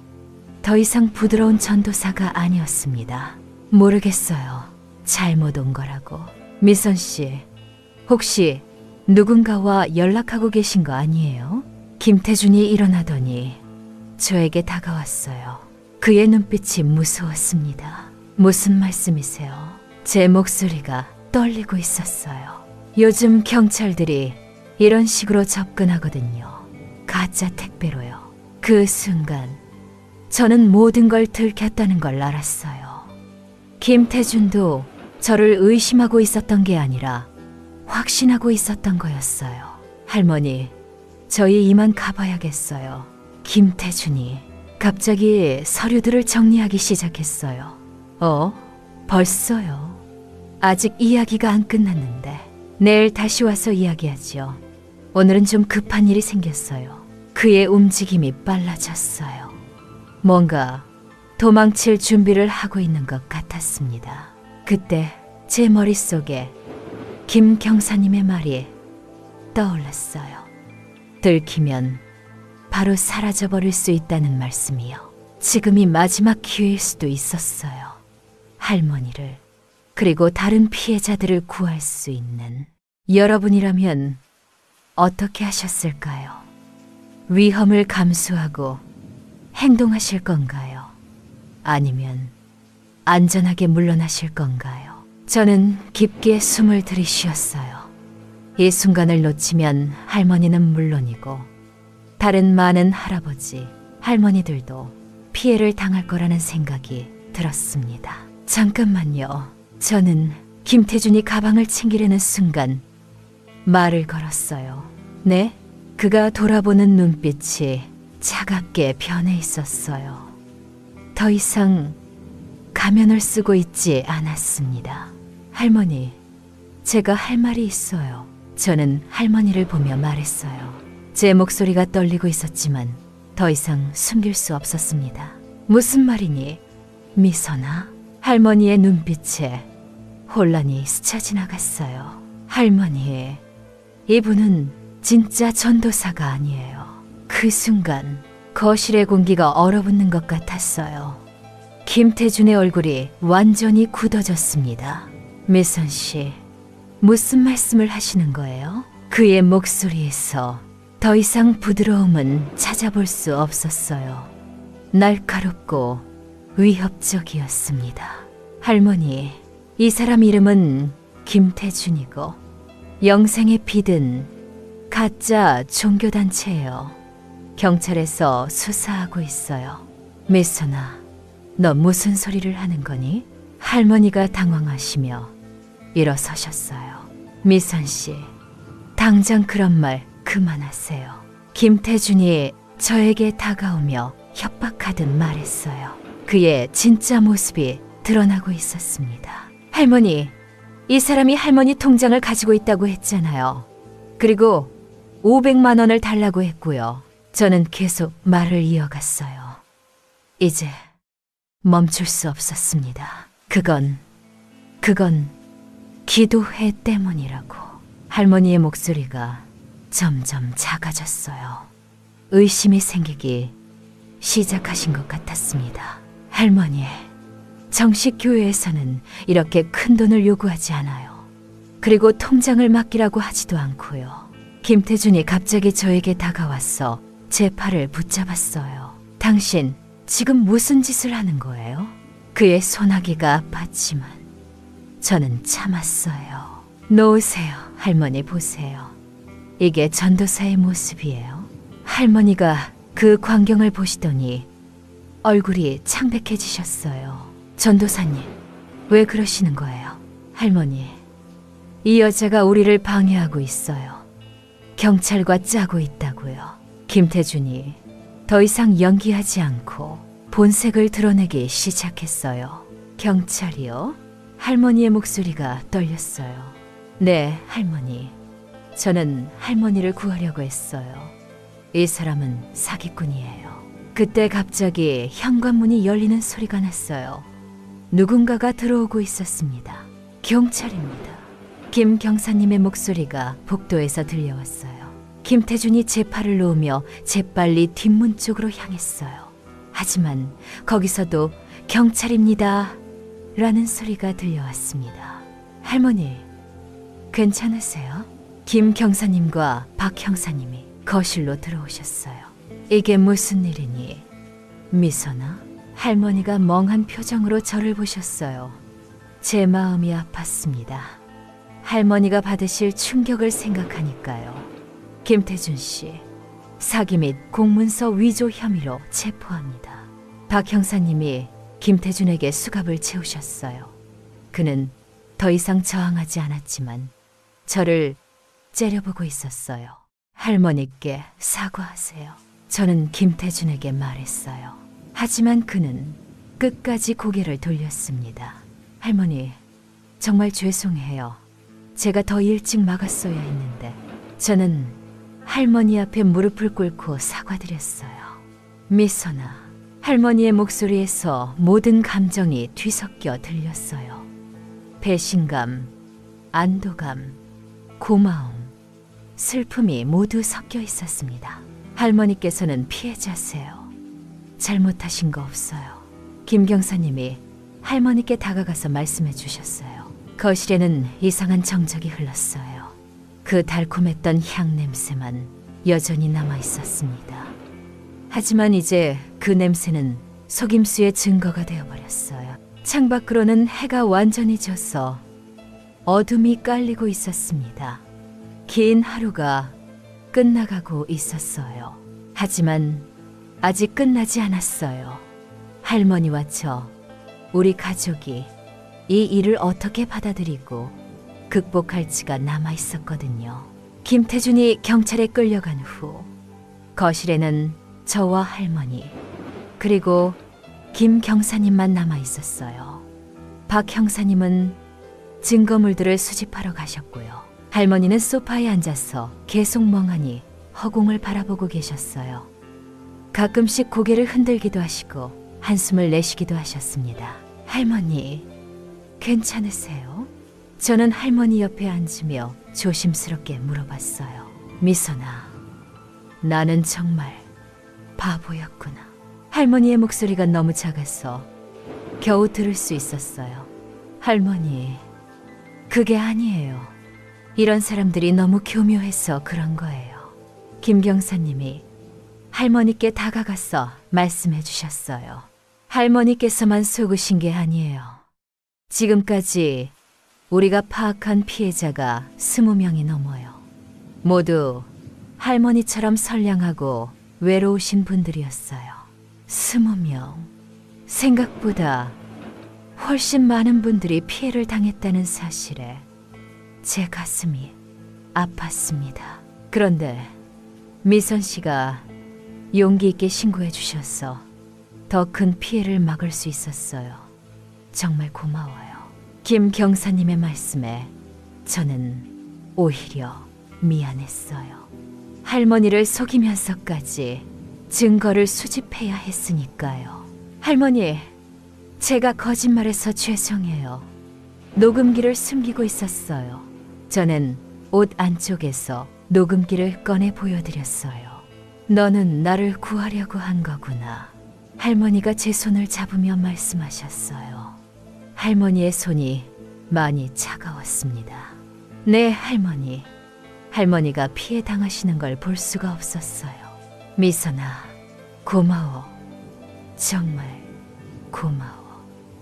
더 이상 부드러운 전도사가 아니었습니다. 모르겠어요. 잘못 온 거라고. 미선 씨, 혹시 누군가와 연락하고 계신 거 아니에요? 김태준이 일어나더니 저에게 다가왔어요. 그의 눈빛이 무서웠습니다. 무슨 말씀이세요? 제 목소리가 떨리고 있었어요. 요즘 경찰들이 이런 식으로 접근하거든요. 가짜 택배로요. 그 순간 저는 모든 걸 들켰다는 걸 알았어요. 김태준도 저를 의심하고 있었던 게 아니라 확신하고 있었던 거였어요. 할머니, 저희 이만 가봐야겠어요. 김태준이 갑자기 서류들을 정리하기 시작했어요. 벌써요? 아직 이야기가 안 끝났는데 내일 다시 와서 이야기하죠. 오늘은 좀 급한 일이 생겼어요. 그의 움직임이 빨라졌어요. 뭔가 도망칠 준비를 하고 있는 것 같았습니다. 그때 제 머릿속에 김 경사님의 말이 떠올랐어요. 들키면 바로 사라져버릴 수 있다는 말씀이요. 지금이 마지막 기회일 수도 있었어요. 할머니를 그리고 다른 피해자들을 구할 수 있는. 여러분이라면 어떻게 하셨을까요? 위험을 감수하고 행동하실 건가요? 아니면 안전하게 물러나실 건가요? 저는 깊게 숨을 들이쉬었어요. 이 순간을 놓치면 할머니는 물론이고 다른 많은 할아버지, 할머니들도 피해를 당할 거라는 생각이 들었습니다. 잠깐만요. 저는 김태준이 가방을 챙기려는 순간 말을 걸었어요. 네? 그가 돌아보는 눈빛이 차갑게 변해 있었어요. 더 이상 가면을 쓰고 있지 않았습니다. 할머니, 제가 할 말이 있어요. 저는 할머니를 보며 말했어요. 제 목소리가 떨리고 있었지만 더 이상 숨길 수 없었습니다. 무슨 말이니? 미선아? 할머니의 눈빛에 혼란이 스쳐 지나갔어요. 할머니, 이분은 진짜 전도사가 아니에요. 그 순간 거실의 공기가 얼어붙는 것 같았어요. 김태준의 얼굴이 완전히 굳어졌습니다. 미선 씨, 무슨 말씀을 하시는 거예요? 그의 목소리에서 더 이상 부드러움은 찾아볼 수 없었어요. 날카롭고 위협적이었습니다. 할머니, 이 사람 이름은 김태준이고 영생의 빛은 가짜 종교단체예요. 경찰에서 수사하고 있어요. 미선아, 너 무슨 소리를 하는 거니? 할머니가 당황하시며 일어서셨어요. 미선 씨, 당장 그런 말 그만하세요. 김태준이 저에게 다가오며 협박하듯 말했어요. 그의 진짜 모습이 드러나고 있었습니다. 할머니, 이 사람이 할머니 통장을 가지고 있다고 했잖아요. 그리고 500만 원을 달라고 했고요. 저는 계속 말을 이어갔어요. 이제 멈출 수 없었습니다. 그건 기도회 때문이라고. 할머니의 목소리가 점점 작아졌어요. 의심이 생기기 시작하신 것 같았습니다. 할머니, 정식 교회에서는 이렇게 큰 돈을 요구하지 않아요. 그리고 통장을 맡기라고 하지도 않고요. 김태준이 갑자기 저에게 다가와서 제 팔을 붙잡았어요. 당신 지금 무슨 짓을 하는 거예요? 그의 소나기가 아팠지만 저는 참았어요. 놓으세요. 할머니 보세요. 이게 전도사의 모습이에요. 할머니가 그 광경을 보시더니 얼굴이 창백해지셨어요. 전도사님, 왜 그러시는 거예요? 할머니, 이 여자가 우리를 방해하고 있어요. 경찰과 짜고 있다고요. 김태준이 더 이상 연기하지 않고 본색을 드러내기 시작했어요. 경찰이요? 할머니의 목소리가 떨렸어요. 네, 할머니. 저는 할머니를 구하려고 했어요. 이 사람은 사기꾼이에요. 그때 갑자기 현관문이 열리는 소리가 났어요. 누군가가 들어오고 있었습니다. 경찰입니다. 김 경사님의 목소리가 복도에서 들려왔어요. 김태준이 제 팔을 놓으며 재빨리 뒷문 쪽으로 향했어요. 하지만 거기서도 경찰입니다 라는 소리가 들려왔습니다. 할머니, 괜찮으세요? 김 경사님과 박 형사님이 거실로 들어오셨어요. 이게 무슨 일이니? 미선아? 할머니가 멍한 표정으로 저를 보셨어요. 제 마음이 아팠습니다. 할머니가 받으실 충격을 생각하니까요. 김태준 씨, 사기 및 공문서 위조 혐의로 체포합니다. 박 형사님이 김태준에게 수갑을 채우셨어요. 그는 더 이상 저항하지 않았지만 저를 째려보고 있었어요. 할머니께 사과하세요. 저는 김태준에게 말했어요. 하지만 그는 끝까지 고개를 돌렸습니다. 할머니, 정말 죄송해요. 제가 더 일찍 막았어야 했는데. 저는 할머니 앞에 무릎을 꿇고 사과드렸어요. 미선아, 할머니의 목소리에서 모든 감정이 뒤섞여 들렸어요. 배신감, 안도감, 고마움, 슬픔이 모두 섞여 있었습니다. 할머니께서는 피해자세요. 잘못하신 거 없어요. 김 경사님이 할머니께 다가가서 말씀해 주셨어요. 거실에는 이상한 정적이 흘렀어요. 그 달콤했던 향 냄새만 여전히 남아 있었습니다. 하지만 이제 그 냄새는 속임수의 증거가 되어버렸어요. 창밖으로는 해가 완전히 져서 어둠이 깔리고 있었습니다. 긴 하루가 끝나가고 있었어요. 하지만 아직 끝나지 않았어요. 할머니와 저, 우리 가족이 이 일을 어떻게 받아들이고 극복할지가 남아 있었거든요. 김태준이 경찰에 끌려간 후 거실에는 저와 할머니 그리고 김 경사님만 남아 있었어요. 박 형사님은 증거물들을 수집하러 가셨고요. 할머니는 소파에 앉아서 계속 멍하니 허공을 바라보고 계셨어요. 가끔씩 고개를 흔들기도 하시고 한숨을 내쉬기도 하셨습니다. 할머니, 괜찮으세요? 저는 할머니 옆에 앉으며 조심스럽게 물어봤어요. 미선아, 나는 정말 바보였구나. 할머니의 목소리가 너무 작아서 겨우 들을 수 있었어요. 할머니, 그게 아니에요. 이런 사람들이 너무 교묘해서 그런 거예요. 김 경사님이 할머니께 다가가서 말씀해 주셨어요. 할머니께서만 속으신 게 아니에요. 지금까지 우리가 파악한 피해자가 20명이 넘어요. 모두 할머니처럼 선량하고 외로우신 분들이었어요. 20명. 생각보다 훨씬 많은 분들이 피해를 당했다는 사실에 제 가슴이 아팠습니다. 그런데 미선 씨가 용기 있게 신고해 주셔서 더 큰 피해를 막을 수 있었어요. 정말 고마워요. 김 경사님의 말씀에 저는 오히려 미안했어요. 할머니를 속이면서까지 증거를 수집해야 했으니까요. 할머니, 제가 거짓말해서 죄송해요. 녹음기를 숨기고 있었어요. 저는 옷 안쪽에서 녹음기를 꺼내 보여드렸어요. 너는 나를 구하려고 한 거구나. 할머니가 제 손을 잡으며 말씀하셨어요. 할머니의 손이 많이 차가웠습니다. 네, 할머니. 할머니가 피해 당하시는 걸 볼 수가 없었어요. 미선아, 고마워. 정말 고마워.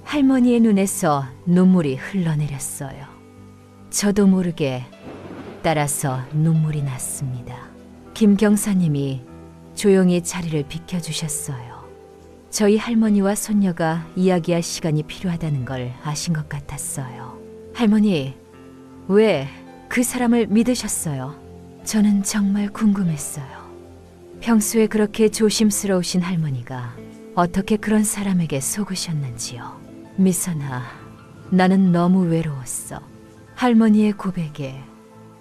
할머니의 눈에서 눈물이 흘러내렸어요. 저도 모르게 따라서 눈물이 났습니다. 김경사님이 조용히 자리를 비켜주셨어요. 저희 할머니와 손녀가 이야기할 시간이 필요하다는 걸 아신 것 같았어요. 할머니, 왜 그 사람을 믿으셨어요? 저는 정말 궁금했어요. 평소에 그렇게 조심스러우신 할머니가 어떻게 그런 사람에게 속으셨는지요. 미선아, 나는 너무 외로웠어. 할머니의 고백에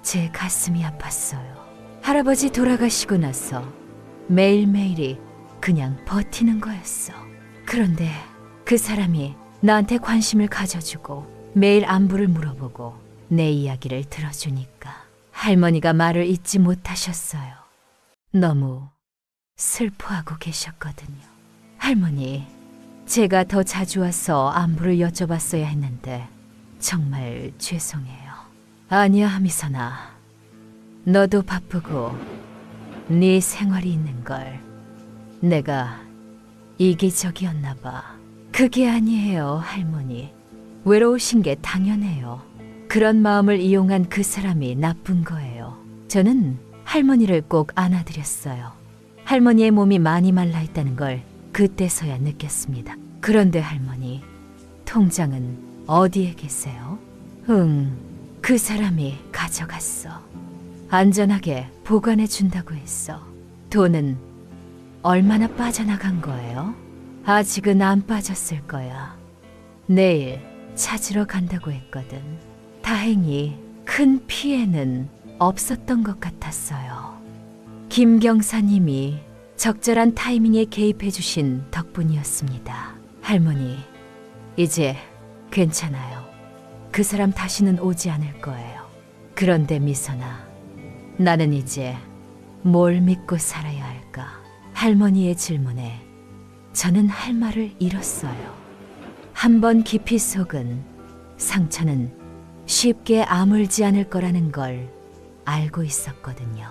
제 가슴이 아팠어요. 할아버지 돌아가시고 나서 매일매일이 그냥 버티는 거였어. 그런데 그 사람이 나한테 관심을 가져주고 매일 안부를 물어보고 내 이야기를 들어주니까 할머니가 말을 잇지 못하셨어요. 너무 슬퍼하고 계셨거든요. 할머니, 제가 더 자주 와서 안부를 여쭤봤어야 했는데 정말 죄송해요. 아니야, 미선아. 너도 바쁘고 네 생활이 있는 걸 내가 이기적이었나 봐. 그게 아니에요, 할머니. 외로우신 게 당연해요. 그런 마음을 이용한 그 사람이 나쁜 거예요. 저는 할머니를 꼭 안아드렸어요. 할머니의 몸이 많이 말라 있다는 걸 그때서야 느꼈습니다. 그런데 할머니, 통장은 어디에 계세요? 그 사람이 가져갔어. 안전하게 보관해 준다고 했어. 돈은 얼마나 빠져나간 거예요? 아직은 안 빠졌을 거야. 내일 찾으러 간다고 했거든. 다행히 큰 피해는 없었던 것 같았어요. 김경사님이 적절한 타이밍에 개입해 주신 덕분이었습니다. 할머니, 이제 괜찮아요. 그 사람 다시는 오지 않을 거예요. 그런데 미선아, 나는 이제 뭘 믿고 살아야 할까? 할머니의 질문에 저는 할 말을 잃었어요. 한번 깊이 속은 상처는 쉽게 아물지 않을 거라는 걸 알고 있었거든요.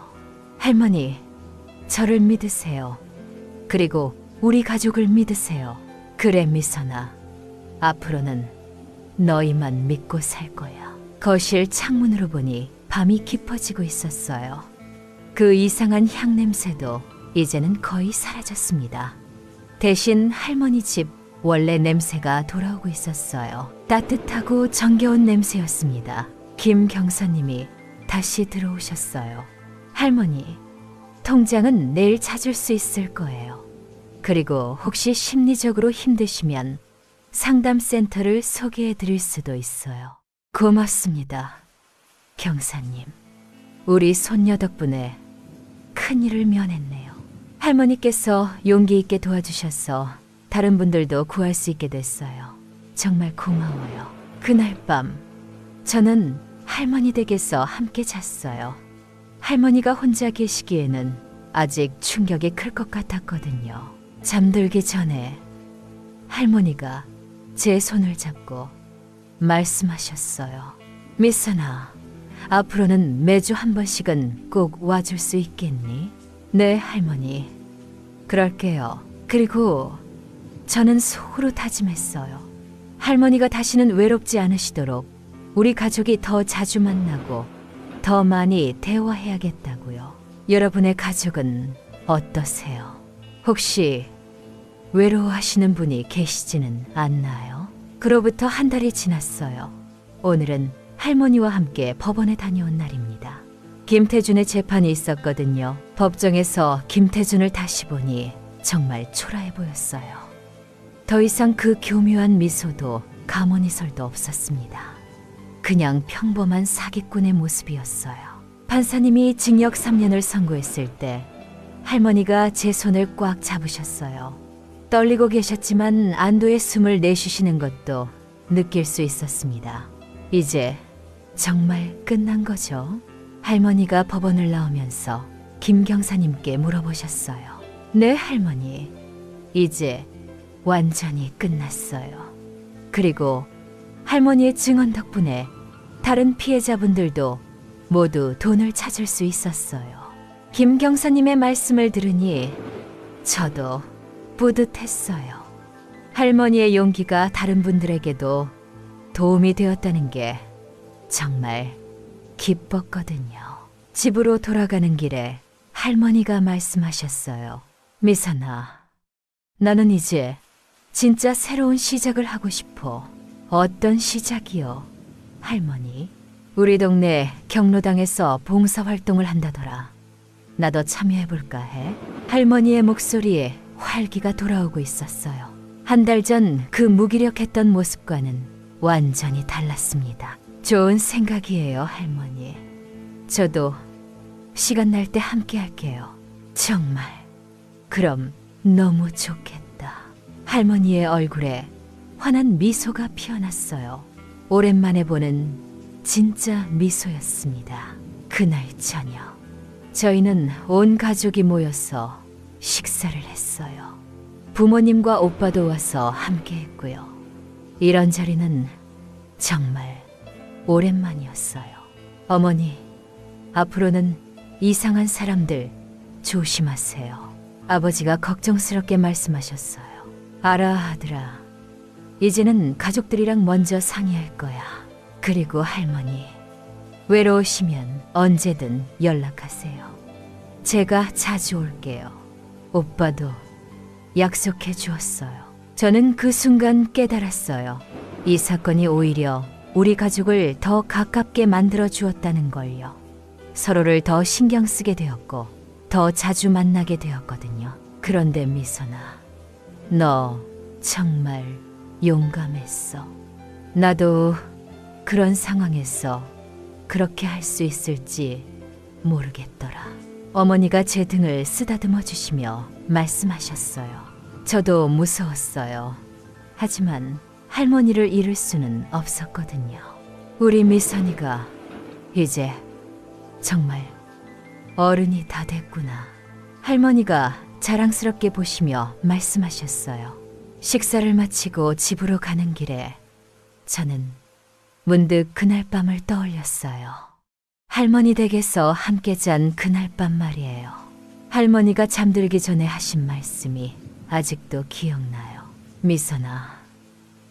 할머니, 저를 믿으세요. 그리고 우리 가족을 믿으세요. 그래, 미선아. 앞으로는 너희만 믿고 살 거야. 거실 창문으로 보니 밤이 깊어지고 있었어요. 그 이상한 향 냄새도 이제는 거의 사라졌습니다. 대신 할머니 집 원래 냄새가 돌아오고 있었어요. 따뜻하고 정겨운 냄새였습니다. 김경사님이 다시 들어오셨어요. 할머니, 통장은 내일 찾을 수 있을 거예요. 그리고 혹시 심리적으로 힘드시면 상담센터를 소개해 드릴 수도 있어요. 고맙습니다, 경사님. 우리 손녀 덕분에 큰일을 면했네요. 할머니께서 용기 있게 도와주셔서 다른 분들도 구할 수 있게 됐어요. 정말 고마워요. 그날 밤 저는 할머니 댁에서 함께 잤어요. 할머니가 혼자 계시기에는 아직 충격이 클 것 같았거든요. 잠들기 전에 할머니가 제 손을 잡고 말씀하셨어요. 미선아, 앞으로는 매주 한 번씩은 꼭 와줄 수 있겠니? 네, 할머니. 그럴게요. 그리고 저는 속으로 다짐했어요. 할머니가 다시는 외롭지 않으시도록 우리 가족이 더 자주 만나고 더 많이 대화해야겠다고요. 여러분의 가족은 어떠세요? 혹시 외로워하시는 분이 계시지는 않나요? 그로부터 한 달이 지났어요. 오늘은 할머니와 함께 법원에 다녀온 날입니다. 김태준의 재판이 있었거든요. 법정에서 김태준을 다시 보니 정말 초라해 보였어요. 더 이상 그 교묘한 미소도 가모니설도 없었습니다. 그냥 평범한 사기꾼의 모습이었어요. 판사님이 징역 3년을 선고했을 때 할머니가 제 손을 꽉 잡으셨어요. 떨리고 계셨지만 안도의 숨을 내쉬시는 것도 느낄 수 있었습니다. 이제 정말 끝난 거죠? 할머니가 법원을 나오면서 김경사님께 물어보셨어요. 네, 할머니. 이제 완전히 끝났어요. 그리고 할머니의 증언 덕분에 다른 피해자분들도 모두 돈을 찾을 수 있었어요. 김경사님의 말씀을 들으니 저도 뿌듯했어요. 할머니의 용기가 다른 분들에게도 도움이 되었다는 게 정말 기뻤거든요. 집으로 돌아가는 길에 할머니가 말씀하셨어요. 미선아, 나는 이제 진짜 새로운 시작을 하고 싶어. 어떤 시작이요? 할머니, 우리 동네 경로당에서 봉사활동을 한다더라. 나도 참여해볼까 해? 할머니의 목소리에 활기가 돌아오고 있었어요. 한 달 전 그 무기력했던 모습과는 완전히 달랐습니다. 좋은 생각이에요, 할머니. 저도 시간 날 때 함께 할게요. 정말. 그럼 너무 좋겠다. 할머니의 얼굴에 환한 미소가 피어났어요. 오랜만에 보는 진짜 미소였습니다. 그날 저녁, 저희는 온 가족이 모여서 식사를 했어요. 부모님과 오빠도 와서 함께 했고요. 이런 자리는 정말 오랜만이었어요. 어머니, 앞으로는 이상한 사람들 조심하세요. 아버지가 걱정스럽게 말씀하셨어요. 알아, 아들아. 이제는 가족들이랑 먼저 상의할 거야. 그리고 할머니, 외로우시면 언제든 연락하세요. 제가 자주 올게요. 오빠도 약속해 주었어요. 저는 그 순간 깨달았어요. 이 사건이 오히려 우리 가족을 더 가깝게 만들어 주었다는 걸요. 서로를 더 신경 쓰게 되었고 더 자주 만나게 되었거든요. 그런데 미선아, 너 정말 용감했어. 나도 그런 상황에서 그렇게 할 수 있을지 모르겠더라. 어머니가 제 등을 쓰다듬어 주시며 말씀하셨어요. 저도 무서웠어요. 하지만 할머니를 잃을 수는 없었거든요. 우리 미선이가 이제 정말 어른이 다 됐구나. 할머니가 자랑스럽게 보시며 말씀하셨어요. 식사를 마치고 집으로 가는 길에 저는 문득 그날 밤을 떠올렸어요. 할머니 댁에서 함께 잔 그날 밤 말이에요. 할머니가 잠들기 전에 하신 말씀이 아직도 기억나요. 미선아,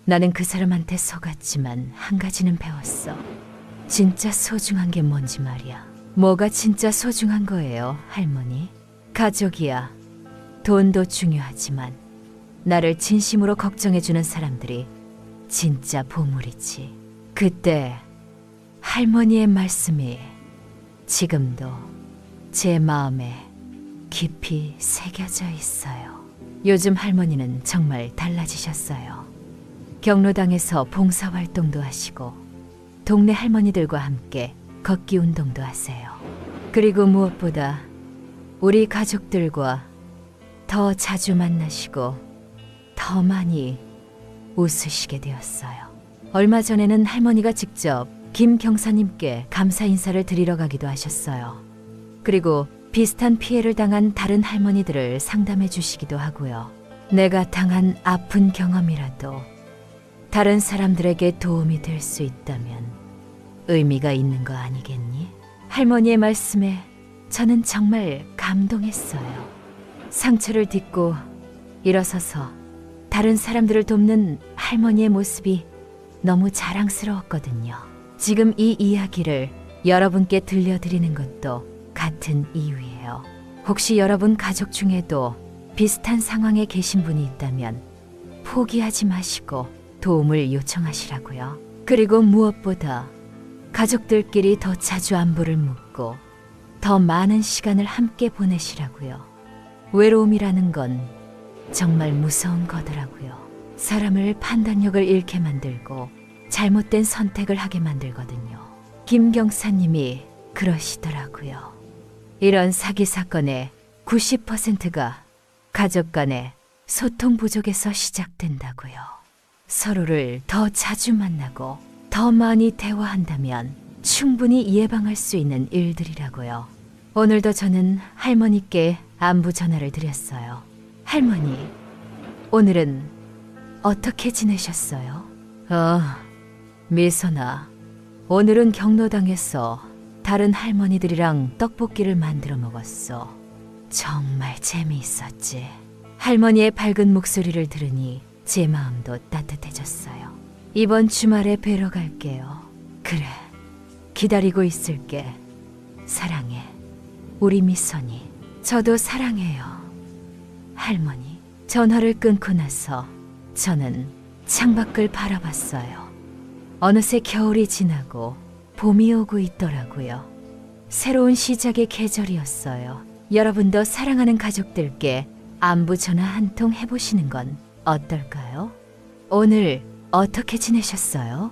나는 그 사람한테 속았지만 한 가지는 배웠어. 진짜 소중한 게 뭔지 말이야. 뭐가 진짜 소중한 거예요, 할머니? 가족이야. 돈도 중요하지만 나를 진심으로 걱정해주는 사람들이 진짜 보물이지. 그때 할머니의 말씀이 지금도 제 마음에 깊이 새겨져 있어요. 요즘 할머니는 정말 달라지셨어요. 경로당에서 봉사활동도 하시고 동네 할머니들과 함께 걷기 운동도 하세요. 그리고 무엇보다 우리 가족들과 더 자주 만나시고 더 많이 웃으시게 되었어요. 얼마 전에는 할머니가 직접 김 경사님께 감사 인사를 드리러 가기도 하셨어요. 그리고 비슷한 피해를 당한 다른 할머니들을 상담해 주시기도 하고요. 내가 당한 아픈 경험이라도 다른 사람들에게 도움이 될 수 있다면 의미가 있는 거 아니겠니? 할머니의 말씀에 저는 정말 감동했어요. 상처를 딛고 일어서서 다른 사람들을 돕는 할머니의 모습이 너무 자랑스러웠거든요. 지금 이 이야기를 여러분께 들려드리는 것도 같은 이유예요. 혹시 여러분 가족 중에도 비슷한 상황에 계신 분이 있다면 포기하지 마시고 도움을 요청하시라고요. 그리고 무엇보다 가족들끼리 더 자주 안부를 묻고 더 많은 시간을 함께 보내시라고요. 외로움이라는 건 정말 무서운 거더라고요. 사람을 판단력을 잃게 만들고 잘못된 선택을 하게 만들거든요. 김경사님이 그러시더라고요. 이런 사기 사건의 90%가 가족 간의 소통 부족에서 시작된다고요. 서로를 더 자주 만나고 더 많이 대화한다면 충분히 예방할 수 있는 일들이라고요. 오늘도 저는 할머니께 안부 전화를 드렸어요. 할머니, 오늘은 어떻게 지내셨어요? 미선아, 오늘은 경로당에서 다른 할머니들이랑 떡볶이를 만들어 먹었어. 정말 재미있었지. 할머니의 밝은 목소리를 들으니 제 마음도 따뜻해졌어요. 이번 주말에 뵈러 갈게요. 그래, 기다리고 있을게. 사랑해, 우리 미선이. 저도 사랑해요, 할머니. 전화를 끊고 나서 저는 창밖을 바라봤어요. 어느새 겨울이 지나고 봄이 오고 있더라고요. 새로운 시작의 계절이었어요. 여러분도 사랑하는 가족들께 안부 전화 한 통 해보시는 건 어떨까요? 오늘 어떻게 지내셨어요?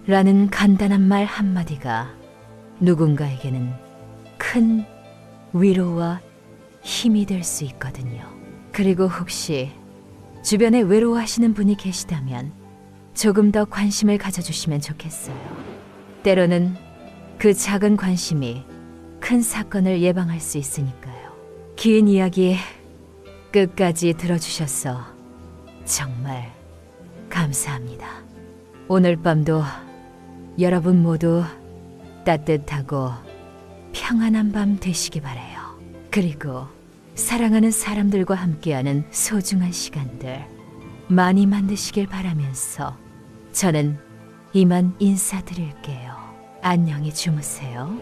라는 간단한 말 한마디가 누군가에게는 큰 위로와 힘이 될 수 있거든요. 그리고 혹시 주변에 외로워하시는 분이 계시다면 조금 더 관심을 가져주시면 좋겠어요. 때로는 그 작은 관심이 큰 사건을 예방할 수 있으니까요. 긴 이야기 끝까지 들어주셔서 정말 감사합니다. 오늘 밤도 여러분 모두 따뜻하고 평안한 밤 되시기 바라요. 그리고 사랑하는 사람들과 함께하는 소중한 시간들 많이 만드시길 바라면서 저는 이만 인사드릴게요. 안녕히 주무세요.